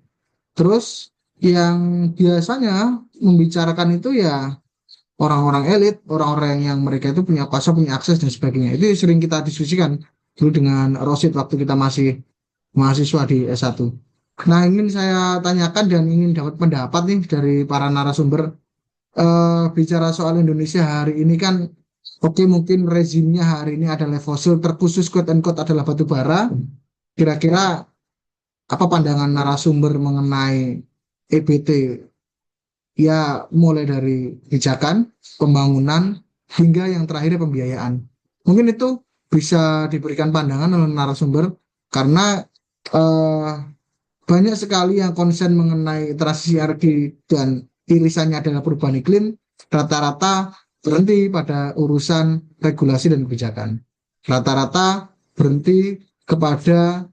Terus yang biasanya membicarakan itu ya orang-orang elit, orang-orang yang mereka itu punya kuasa, punya akses dan sebagainya. Itu sering kita diskusikan dulu dengan Rosid waktu kita masih mahasiswa di S1. Nah, ingin saya tanyakan dan ingin dapat pendapat nih dari para narasumber. bicara soal Indonesia hari ini kan, oke mungkin rezimnya hari ini adalah fosil, terkhusus quote and quote adalah batu bara. Kira-kira apa pandangan narasumber mengenai EBT? Ya, mulai dari kebijakan, pembangunan, hingga yang terakhir pembiayaan. Mungkin itu bisa diberikan pandangan oleh narasumber, karena eh, banyak sekali yang konsen mengenai transisi energi dan irisannya adalah perubahan iklim, rata-rata berhenti pada urusan regulasi dan kebijakan. Rata-rata berhenti kepada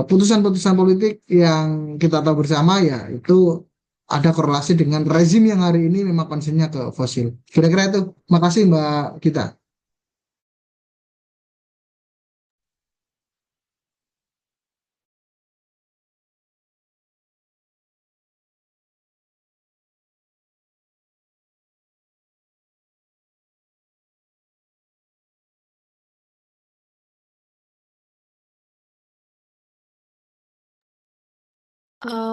putusan-putusan politik yang kita tahu bersama, ya itu ada korelasi dengan rezim yang hari ini memang konsennya ke fosil. Kira-kira itu. Makasih Mbak Gita.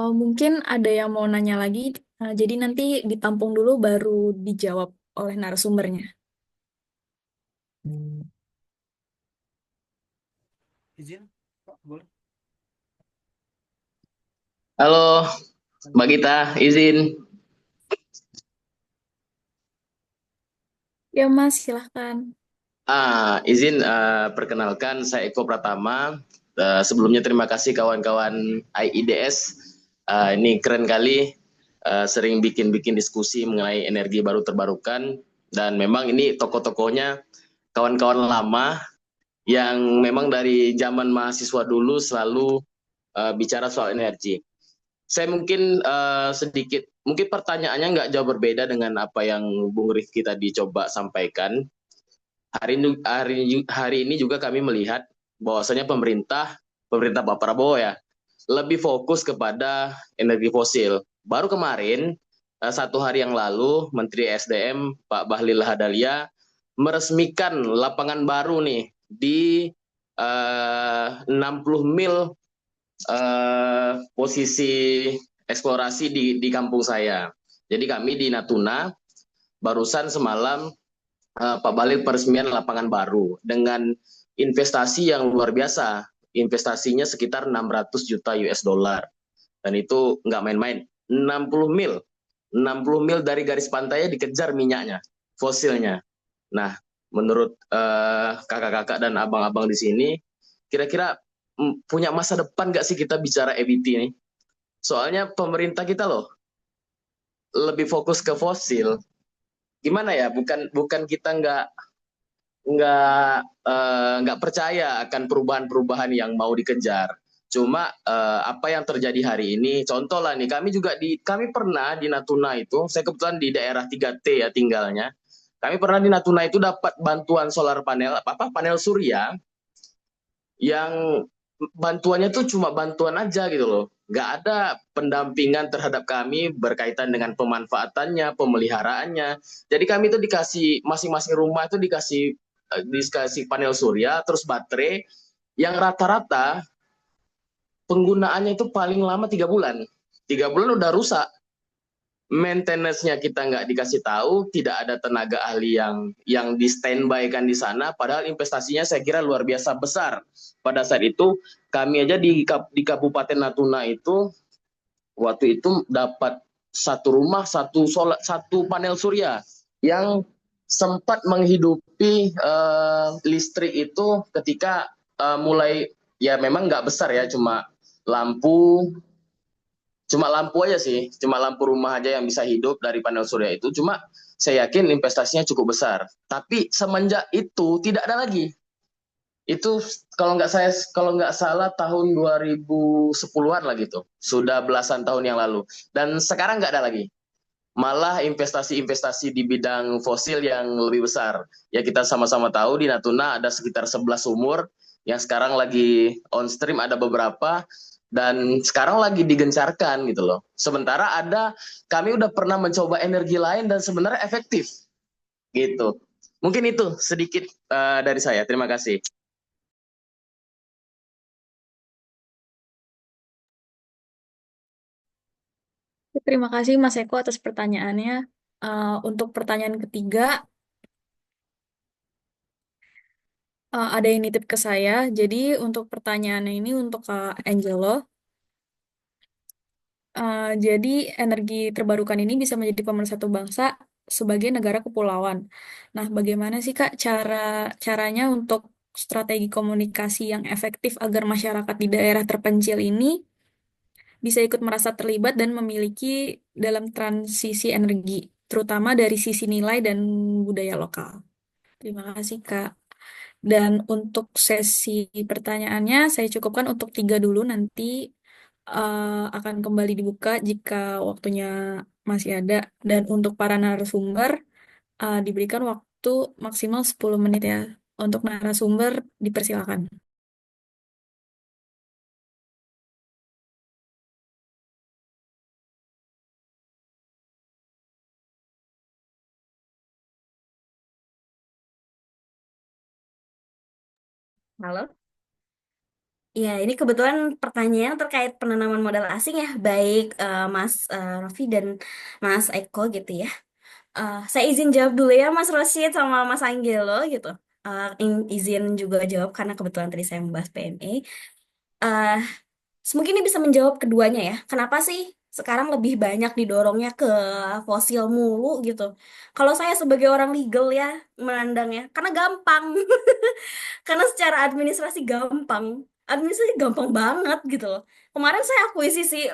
Mungkin ada yang mau nanya lagi, jadi nanti ditampung dulu baru dijawab oleh narasumbernya. Izin, Pak, boleh? Halo, Mbak Gita, izin. Ya Mas, silahkan. Izin perkenalkan saya Eko Pratama. Sebelumnya terima kasih kawan-kawan IIDS. Ini keren kali, sering bikin-bikin diskusi mengenai energi baru terbarukan. Dan memang ini tokoh-tokohnya kawan-kawan lama yang memang dari zaman mahasiswa dulu selalu bicara soal energi. Saya mungkin sedikit, mungkin pertanyaannya nggak jauh berbeda dengan apa yang Bung Rifki tadi coba sampaikan. Hari ini juga kami melihat bahwasanya pemerintah Pak Prabowo ya lebih fokus kepada energi fosil. Baru kemarin, satu hari yang lalu, Menteri SDM Pak Bahlil Lahadalia meresmikan lapangan baru nih di 60 mil posisi eksplorasi di kampung saya. Jadi kami di Natuna barusan semalam Pak Bahlil peresmian lapangan baru dengan investasi yang luar biasa. Investasinya sekitar 600 juta US dollar. Dan itu nggak main-main. 60 mil. 60 mil dari garis pantainya dikejar minyaknya, fosilnya. Nah, menurut kakak-kakak dan abang-abang di sini, kira-kira punya masa depan nggak sih kita bicara EBT ini? Soalnya pemerintah kita loh lebih fokus ke fosil. Gimana ya? Bukan kita nggak percaya akan perubahan-perubahan yang mau dikejar. Cuma apa yang terjadi hari ini, contoh lah nih, kami pernah di Natuna itu, saya kebetulan di daerah 3T ya tinggalnya. Kami pernah di Natuna itu dapat bantuan solar panel, panel surya yang bantuannya tuh cuma bantuan aja gitu loh. Nggak ada pendampingan terhadap kami berkaitan dengan pemanfaatannya, pemeliharaannya. Jadi kami tuh dikasih, masing-masing rumah itu dikasih panel surya, terus baterai, yang rata-rata penggunaannya itu paling lama 3 bulan. 3 bulan udah rusak. Maintenance-nya kita nggak dikasih tahu, tidak ada tenaga ahli yang di standby kan di sana, padahal investasinya saya kira luar biasa besar. Pada saat itu kami aja di Kabupaten Natuna itu waktu itu dapat satu rumah satu panel surya yang sempat menghidupi listrik itu ketika mulai, ya memang nggak besar ya, lampu cuma lampu aja sih, cuma lampu rumah aja yang bisa hidup dari panel surya itu. Cuma saya yakin investasinya cukup besar. Tapi semenjak itu tidak ada lagi. Itu kalau nggak salah tahun 2010-an lah gitu. Sudah belasan tahun yang lalu. Dan sekarang nggak ada lagi. Malah investasi-investasi di bidang fosil yang lebih besar. Ya kita sama-sama tahu di Natuna ada sekitar 11 sumur yang sekarang lagi on stream, ada beberapa dan sekarang lagi digencarkan gitu loh. Sementara kami udah pernah mencoba energi lain dan sebenarnya efektif gitu. Mungkin itu sedikit dari saya. Terima kasih. Terima kasih Mas Eko atas pertanyaannya. Untuk pertanyaan ketiga, ada yang nitip ke saya. Jadi untuk pertanyaannya ini untuk Kak Angelo. Jadi energi terbarukan ini bisa menjadi pemersatu bangsa sebagai negara kepulauan. Nah, bagaimana sih Kak caranya untuk strategi komunikasi yang efektif agar masyarakat di daerah terpencil ini bisa ikut merasa terlibat dan memiliki dalam transisi energi, terutama dari sisi nilai dan budaya lokal. Terima kasih Kak. Dan untuk sesi pertanyaannya saya cukupkan untuk 3 dulu, nanti akan kembali dibuka jika waktunya masih ada. Dan untuk para narasumber diberikan waktu maksimal 10 menit ya. Untuk narasumber dipersilakan. Halo. Ya, ini kebetulan pertanyaan terkait penanaman modal asing ya, baik Mas Raffi dan Mas Eko gitu ya. Saya izin jawab dulu ya Mas Rosyid sama Mas Anggelo gitu. Izin juga jawab karena kebetulan tadi saya membahas PME. Eh Mungkin ini bisa menjawab keduanya ya. Kenapa sih sekarang lebih banyak didorongnya ke fosil mulu gitu? Kalau saya sebagai orang legal ya memandangnya, karena gampang. Karena secara administrasi gampang. Administrasi gampang banget gitu loh. Kemarin saya akuisisi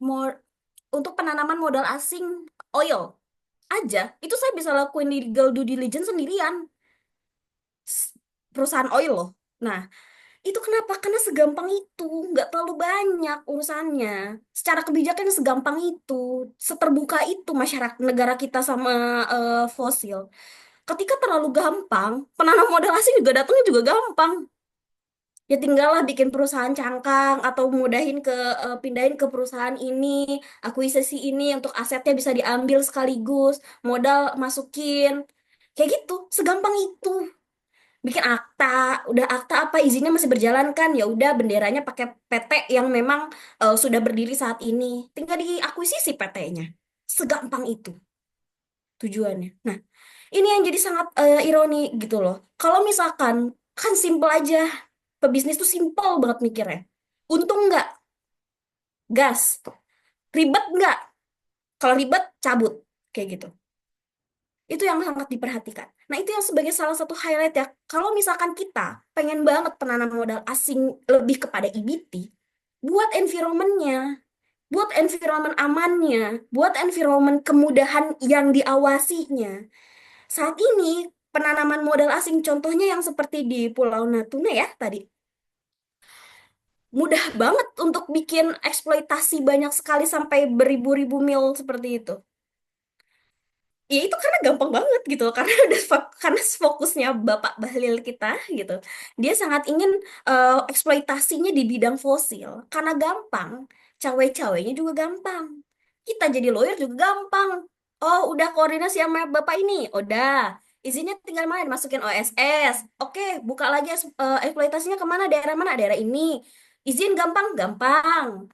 mo- untuk penanaman modal asing oil aja, itu saya bisa lakuin legal due diligence sendirian. S- Perusahaan oil loh. Nah, itu kenapa? Karena segampang itu, nggak terlalu banyak urusannya. Secara kebijakan segampang itu, seterbuka itu masyarakat negara kita sama fosil. Ketika terlalu gampang, penanam modal asing juga datangnya juga gampang. Ya tinggallah bikin perusahaan cangkang atau mudahin pindahin ke perusahaan ini, akuisisi ini untuk asetnya bisa diambil sekaligus, modal masukin. Kayak gitu, segampang itu bikin akta, udah akta apa izinnya masih berjalan kan, ya udah benderanya pakai PT yang memang sudah berdiri saat ini, tinggal diakuisisi PT-nya, segampang itu tujuannya. Nah, ini yang jadi sangat ironi gitu loh. Kalau misalkan kan simple aja, pebisnis tuh simple banget mikirnya, untung nggak, gas, ribet nggak, kalau ribet cabut, kayak gitu. Itu yang sangat diperhatikan. Nah, itu yang sebagai salah satu highlight ya. Kalau misalkan kita pengen banget penanam modal asing lebih kepada EBT, buat environment-nya, buat environment amannya, buat environment kemudahan yang diawasinya. Saat ini, penanaman modal asing contohnya yang seperti di Pulau Natuna ya tadi. Mudah banget untuk bikin eksploitasi banyak sekali sampai beribu-ribu mil seperti itu. Ya itu karena gampang banget gitu karena karena fokusnya Bapak Bahlil kita gitu, dia sangat ingin eksploitasinya di bidang fosil karena gampang, cawe-cawenya juga gampang, kita jadi lawyer juga gampang. Oh udah koordinasi sama Bapak ini, udah izinnya tinggal mana masukin OSS, oke buka lagi eksploitasinya kemana, daerah mana, daerah ini, izin gampang gampang,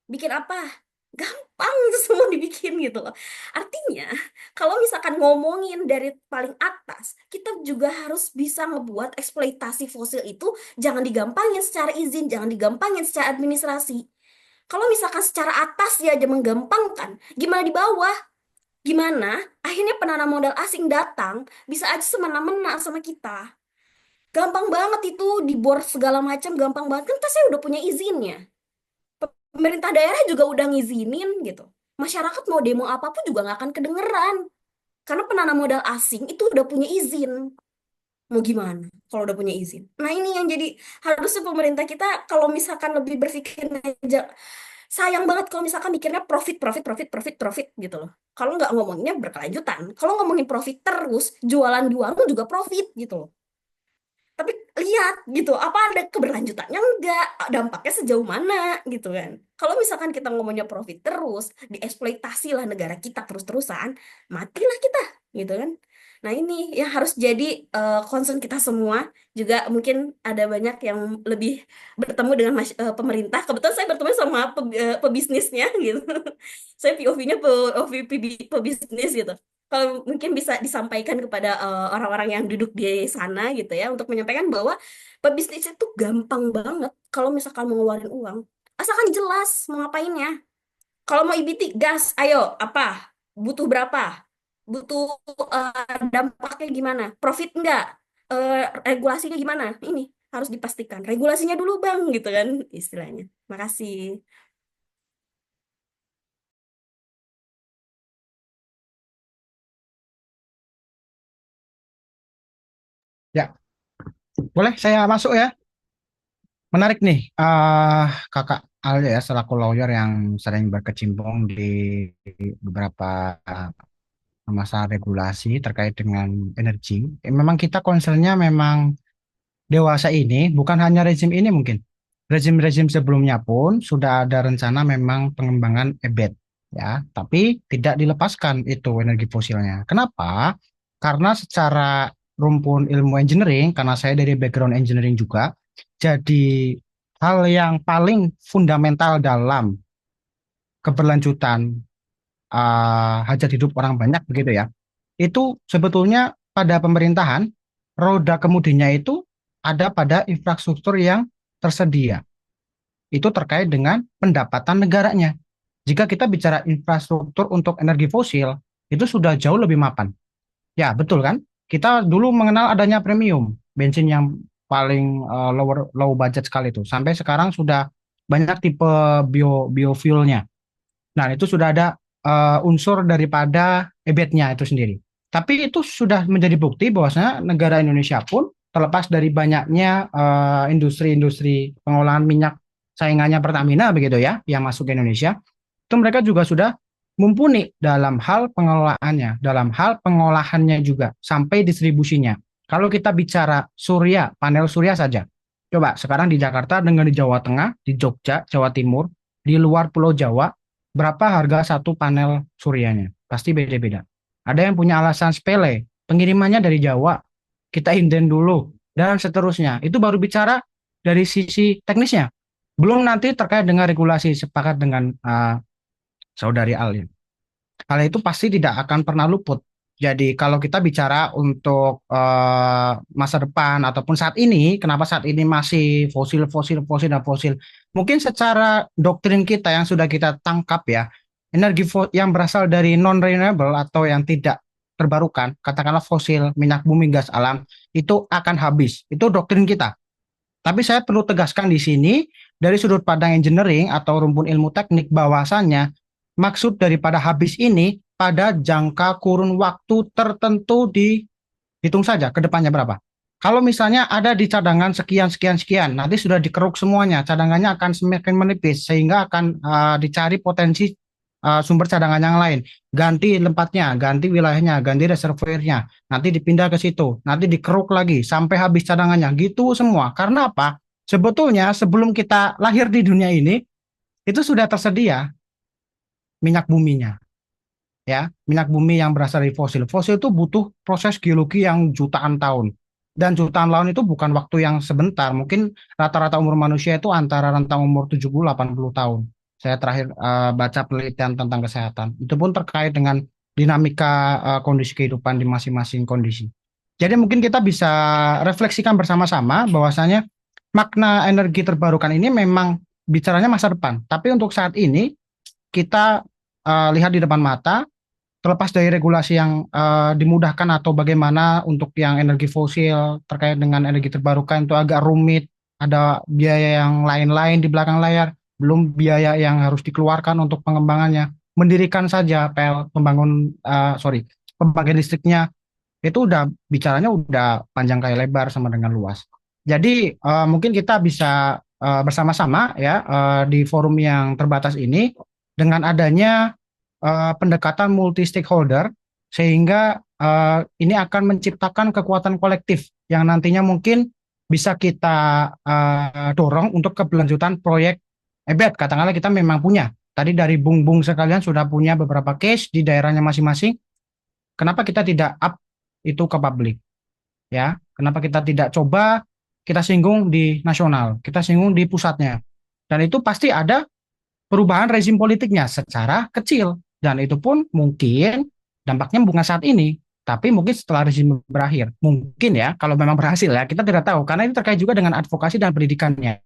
bikin apa gampang, itu semua dibikin gitu loh. Artinya kalau misalkan ngomongin dari paling atas, kita juga harus bisa ngebuat eksploitasi fosil itu jangan digampangin secara izin, jangan digampangin secara administrasi. Kalau misalkan secara atas ya aja menggampangkan, gimana di bawah, gimana akhirnya penanam modal asing datang bisa aja semena-mena sama kita. Gampang banget itu, di board segala macam gampang banget kan, saya udah punya izinnya, pemerintah daerah juga udah ngizinin gitu. Masyarakat mau demo apapun juga nggak akan kedengeran. Karena penanam modal asing itu udah punya izin. Mau gimana kalau udah punya izin? Nah ini yang jadi harusnya pemerintah kita kalau misalkan lebih berpikir aja. Sayang banget kalau misalkan mikirnya profit, profit, profit, profit, profit gitu loh. Kalau nggak ngomonginnya berkelanjutan. Kalau ngomongin profit terus, jualan di warung juga profit gitu loh. Tapi lihat gitu, apa ada keberlanjutannya, enggak, dampaknya sejauh mana gitu kan. Kalau misalkan kita ngomongnya profit terus, dieksploitasi lah negara kita terus-terusan, matilah kita gitu kan. Nah, ini yang harus jadi concern kita semua. Juga mungkin ada banyak yang lebih bertemu dengan pemerintah. Kebetulan saya bertemu sama pebisnisnya gitu. Saya POV-nya POV pebisnis gitu. Kalau mungkin bisa disampaikan kepada orang-orang yang duduk di sana gitu ya, untuk menyampaikan bahwa pebisnis itu gampang banget kalau misalkan mau ngeluarin uang. Asalkan jelas mau ngapainnya. Kalau mau IBT, gas, ayo, apa? Butuh berapa? Butuh dampaknya gimana? Profit enggak? Regulasinya gimana? Ini harus dipastikan. Regulasinya dulu, Bang, gitu kan istilahnya. Makasih. Ya, boleh saya masuk ya. Menarik nih, Kakak Alia ya, selaku lawyer yang sering berkecimpung di beberapa masalah regulasi terkait dengan energi. Memang kita concernnya memang dewasa ini, bukan hanya rezim ini mungkin. Rezim-rezim sebelumnya pun sudah ada rencana memang pengembangan EBET, ya, tapi tidak dilepaskan itu energi fosilnya. Kenapa? Karena secara rumpun ilmu engineering, karena saya dari background engineering juga, jadi hal yang paling fundamental dalam keberlanjutan hajat hidup orang banyak begitu ya. Itu sebetulnya pada pemerintahan roda kemudinya itu ada pada infrastruktur yang tersedia. Itu terkait dengan pendapatan negaranya. Jika kita bicara infrastruktur untuk energi fosil, itu sudah jauh lebih mapan. Ya, betul kan? Kita dulu mengenal adanya premium, bensin yang paling low budget sekali itu. Sampai sekarang sudah banyak tipe biofuelnya. Nah, itu sudah ada unsur daripada EBET-nya itu sendiri. Tapi itu sudah menjadi bukti bahwasanya negara Indonesia pun terlepas dari banyaknya industri-industri pengolahan minyak saingannya Pertamina begitu ya, yang masuk ke Indonesia, itu mereka juga sudah mumpuni dalam hal pengelolaannya, dalam hal pengolahannya juga sampai distribusinya. Kalau kita bicara surya, panel surya saja. Coba sekarang di Jakarta dengan di Jawa Tengah, di Jogja, Jawa Timur, di luar Pulau Jawa, berapa harga satu panel suryanya? Pasti beda-beda. Ada yang punya alasan sepele, pengirimannya dari Jawa, kita inden dulu, dan seterusnya. Itu baru bicara dari sisi teknisnya. Belum nanti terkait dengan regulasi, sepakat dengan Saudari Alin. Hal itu pasti tidak akan pernah luput. Jadi kalau kita bicara untuk masa depan ataupun saat ini, kenapa saat ini masih fosil, fosil, fosil, dan fosil? Mungkin secara doktrin kita yang sudah kita tangkap ya, energi yang berasal dari non-renewable atau yang tidak terbarukan, katakanlah fosil, minyak bumi, gas alam, itu akan habis. Itu doktrin kita. Tapi saya perlu tegaskan di sini, dari sudut pandang engineering atau rumpun ilmu teknik, bahwasannya maksud daripada habis ini pada jangka kurun waktu tertentu, dihitung saja ke depannya berapa. Kalau misalnya ada di cadangan sekian, sekian, sekian, nanti sudah dikeruk semuanya, cadangannya akan semakin menipis, sehingga akan dicari potensi sumber cadangan yang lain. Ganti tempatnya, ganti wilayahnya, ganti reservoirnya, nanti dipindah ke situ, nanti dikeruk lagi, sampai habis cadangannya, gitu semua. Karena apa? Sebetulnya sebelum kita lahir di dunia ini, itu sudah tersedia minyak buminya. Ya, minyak bumi yang berasal dari fosil. Fosil itu butuh proses geologi yang jutaan tahun. Dan jutaan tahun itu bukan waktu yang sebentar. Mungkin rata-rata umur manusia itu antara rentang umur 70-80 tahun. Saya terakhir baca penelitian tentang kesehatan. Itu pun terkait dengan dinamika kondisi kehidupan di masing-masing kondisi. Jadi mungkin kita bisa refleksikan bersama-sama bahwasanya makna energi terbarukan ini memang bicaranya masa depan. Tapi untuk saat ini kita lihat di depan mata, terlepas dari regulasi yang dimudahkan atau bagaimana untuk yang energi fosil terkait dengan energi terbarukan itu agak rumit, ada biaya yang lain-lain di belakang layar, belum biaya yang harus dikeluarkan untuk pengembangannya. Mendirikan saja pembangkit listriknya itu udah bicaranya udah panjang kayak lebar sama dengan luas. Jadi mungkin kita bisa bersama-sama ya di forum yang terbatas ini dengan adanya pendekatan multi stakeholder, sehingga ini akan menciptakan kekuatan kolektif yang nantinya mungkin bisa kita dorong untuk keberlanjutan proyek EBET. Katakanlah kita memang punya, tadi dari bung-bung sekalian sudah punya beberapa case di daerahnya masing-masing. Kenapa kita tidak up itu ke publik ya. Kenapa kita tidak coba kita singgung di nasional, kita singgung di pusatnya. Dan itu pasti ada perubahan rezim politiknya secara kecil. Dan itu pun mungkin dampaknya bukan saat ini, tapi mungkin setelah rezim berakhir. Mungkin ya, kalau memang berhasil ya, kita tidak tahu. Karena ini terkait juga dengan advokasi dan pendidikannya.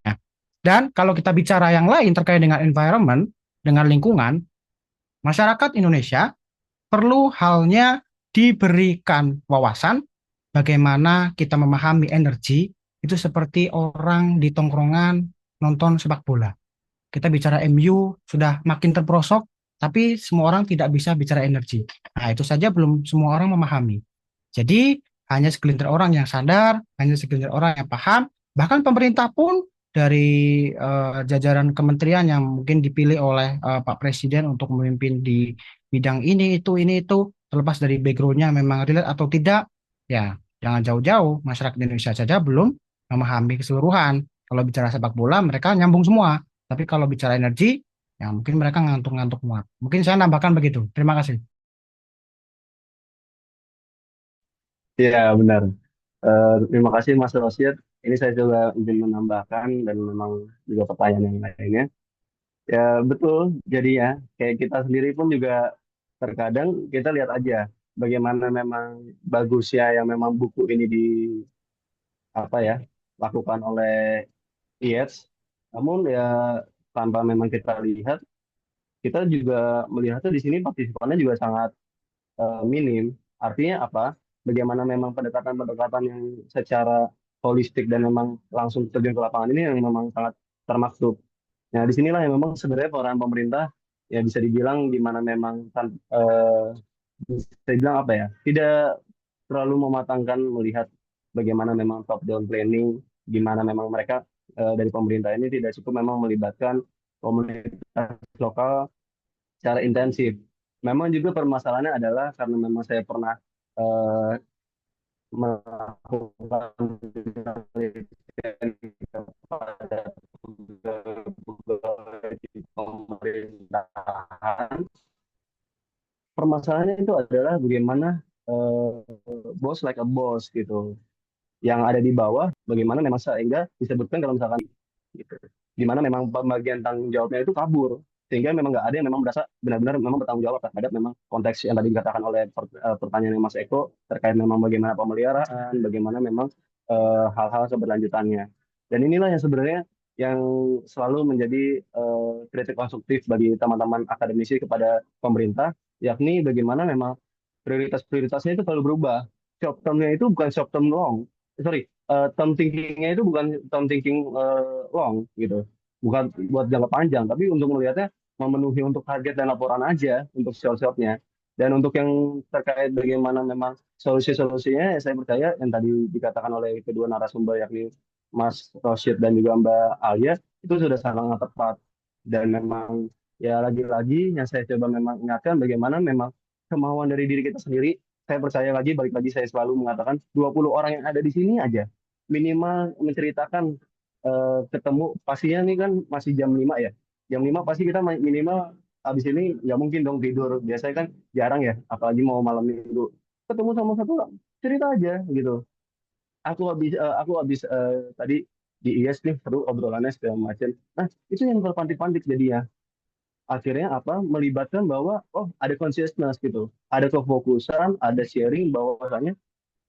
Dan kalau kita bicara yang lain terkait dengan environment, dengan lingkungan, masyarakat Indonesia perlu halnya diberikan wawasan bagaimana kita memahami energi itu seperti orang di tongkrongan nonton sepak bola. Kita bicara MU sudah makin terperosok, tapi semua orang tidak bisa bicara energi. Nah, itu saja belum semua orang memahami. Jadi, hanya segelintir orang yang sadar, hanya segelintir orang yang paham, bahkan pemerintah pun dari jajaran kementerian yang mungkin dipilih oleh Pak Presiden untuk memimpin di bidang ini, itu, terlepas dari background-nya memang relate atau tidak, ya jangan jauh-jauh, masyarakat Indonesia saja belum memahami keseluruhan. Kalau bicara sepak bola, mereka nyambung semua. Tapi kalau bicara energi, ya mungkin mereka ngantuk-ngantuk muat. Mungkin saya nambahkan begitu. Terima kasih. Iya, benar. Terima kasih Mas Rosyid. Ini saya coba ingin menambahkan dan memang juga pertanyaan yang lainnya. Ya, betul. Jadi ya, kayak kita sendiri pun juga terkadang kita lihat aja bagaimana memang bagusnya yang memang buku ini di apa ya lakukan oleh IELTS. Namun ya tanpa memang kita lihat, kita juga melihatnya di sini partisipannya juga sangat minim. Artinya apa? Bagaimana memang pendekatan-pendekatan yang secara holistik dan memang langsung terjun ke lapangan ini yang memang sangat termaksud. Nah, disinilah yang memang sebenarnya peran pemerintah ya bisa dibilang di mana memang bisa dibilang apa ya, tidak terlalu mematangkan melihat bagaimana memang top down planning, gimana memang mereka dari pemerintah ini tidak cukup memang melibatkan komunitas lokal secara intensif. Memang juga permasalahannya adalah karena memang saya pernah eh, melakukan penelitian kepada pegawai di pemerintahan. Permasalahannya itu adalah bagaimana boss like a boss gitu. Yang ada di bawah, bagaimana memang sehingga disebutkan kalau misalkan gitu. Di mana memang pembagian tanggung jawabnya itu kabur sehingga memang nggak ada yang memang merasa benar-benar memang bertanggung jawab terhadap memang konteks yang tadi dikatakan oleh pertanyaan Mas Eko terkait memang bagaimana pemeliharaan, bagaimana memang hal-hal keberlanjutannya. Dan inilah yang sebenarnya yang selalu menjadi kritik konstruktif bagi teman-teman akademisi kepada pemerintah, yakni bagaimana memang prioritas-prioritasnya itu selalu berubah. Short term-nya itu bukan short term long, sorry, term thinking-nya itu bukan term thinking long gitu, bukan buat jangka panjang, tapi untuk melihatnya memenuhi untuk target dan laporan aja untuk short-shortnya. Dan untuk yang terkait bagaimana memang solusi-solusinya, ya saya percaya yang tadi dikatakan oleh kedua narasumber yakni Mas Rosyid dan juga Mbak Alia itu sudah sangat tepat. Dan memang ya lagi-lagi yang saya coba memang ingatkan bagaimana memang kemauan dari diri kita sendiri. Saya percaya lagi, balik lagi saya selalu mengatakan 20 orang yang ada di sini aja minimal menceritakan ketemu pastinya nih kan masih jam 5 ya. Jam 5 pasti kita minimal habis ini nggak mungkin dong tidur. Biasanya kan jarang ya, apalagi mau malam minggu. Ketemu sama satu orang, cerita aja gitu. Aku habis tadi di IS nih seru obrolannya segala macam. Nah, itu yang terpantik-pantik jadinya akhirnya apa melibatkan bahwa oh ada consciousness gitu, ada kefokusan, ada sharing bahwasanya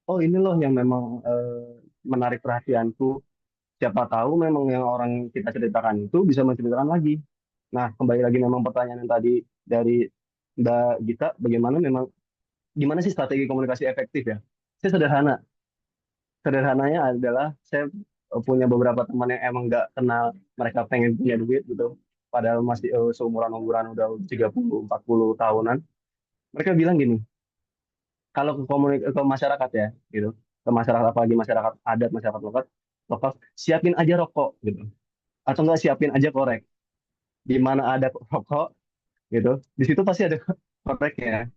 oh ini loh yang memang menarik perhatianku. Siapa tahu memang yang orang kita ceritakan itu bisa menceritakan lagi. Nah, kembali lagi memang pertanyaan yang tadi dari Mbak Gita, bagaimana memang gimana sih strategi komunikasi efektif ya? Saya sederhana, sederhananya adalah saya punya beberapa teman yang emang nggak kenal mereka pengen punya duit gitu. Padahal masih seumuran-umuran udah 30 40 tahunan. Mereka bilang gini, kalau ke masyarakat ya gitu, ke masyarakat apalagi masyarakat adat, masyarakat lokal, lokal siapin aja rokok gitu. Atau enggak siapin aja korek. Di mana ada rokok gitu, di situ pasti ada koreknya.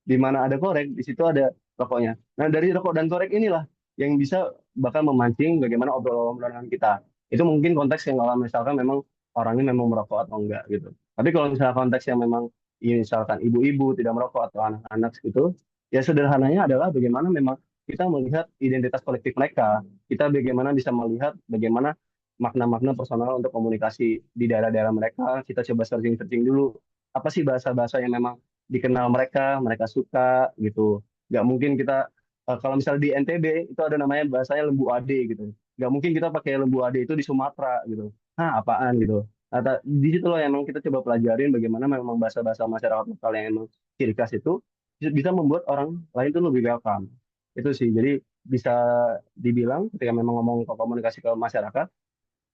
Di mana ada korek, di situ ada rokoknya. Nah, dari rokok dan korek inilah yang bisa bakal memancing bagaimana obrolan-obrolan kita. Itu mungkin konteks yang kalau misalkan memang orangnya memang merokok atau enggak gitu. Tapi kalau misalnya konteks yang memang misalkan ibu-ibu tidak merokok atau anak-anak gitu, Ya sederhananya adalah bagaimana memang kita melihat identitas kolektif mereka. Kita bagaimana bisa melihat bagaimana makna-makna personal untuk komunikasi di daerah-daerah mereka. Kita coba searching-searching dulu. Apa sih bahasa-bahasa yang memang dikenal mereka, mereka suka gitu. Nggak mungkin kita, kalau misalnya di NTB itu ada namanya bahasanya lembu ade gitu. Nggak mungkin kita pakai lembu ade itu di Sumatera gitu. Hah, apaan gitu. Di situ loh yang memang kita coba pelajarin bagaimana memang bahasa-bahasa masyarakat lokal yang emang ciri khas itu bisa membuat orang lain tuh lebih welcome. Itu sih. Jadi bisa dibilang ketika memang ngomong ke komunikasi ke masyarakat,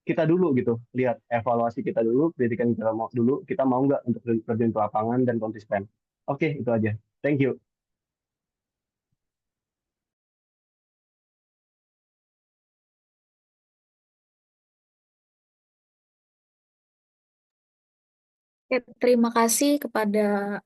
kita dulu gitu, lihat evaluasi kita dulu, kritikan kita mau dulu, kita mau nggak untuk terjun ke lapangan dan konsisten. Oke, itu aja. Thank you. Oke, terima kasih kepada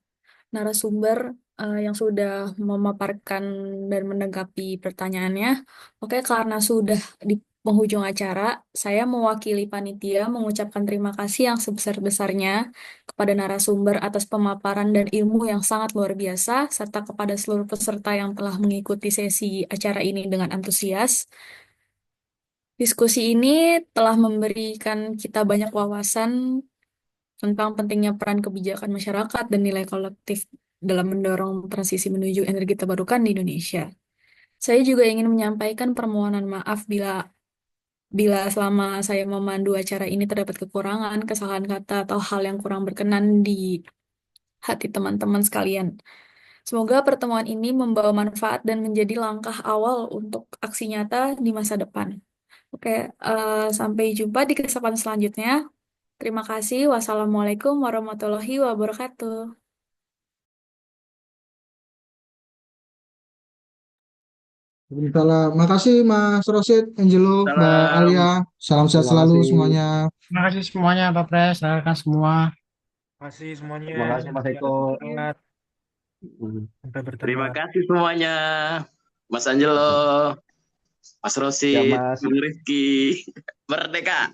narasumber yang sudah memaparkan dan menanggapi pertanyaannya. Oke, karena sudah di penghujung acara, saya mewakili panitia mengucapkan terima kasih yang sebesar-besarnya kepada narasumber atas pemaparan dan ilmu yang sangat luar biasa, serta kepada seluruh peserta yang telah mengikuti sesi acara ini dengan antusias. Diskusi ini telah memberikan kita banyak wawasan tentang pentingnya peran kebijakan masyarakat dan nilai kolektif dalam mendorong transisi menuju energi terbarukan di Indonesia. Saya juga ingin menyampaikan permohonan maaf bila bila selama saya memandu acara ini terdapat kekurangan, kesalahan kata, atau hal yang kurang berkenan di hati teman-teman sekalian. Semoga pertemuan ini membawa manfaat dan menjadi langkah awal untuk aksi nyata di masa depan. Oke, sampai jumpa di kesempatan selanjutnya. Terima kasih. Wassalamualaikum warahmatullahi wabarakatuh. Waalaikumsalam. Makasih Mas Rosid, Angelo, Mbak Salam. Alia. Salam sehat Terima selalu kasih. semuanya. Terima kasih semuanya, Pak Pres, rekan semua. Kasih semuanya. Terima kasih Mas Eko. Semangat. Hmm. Sampai Terima bertemu. kasih semuanya. Mas Angelo, Mas Ya Rosid, Mas. Bang Rizky. Merdeka.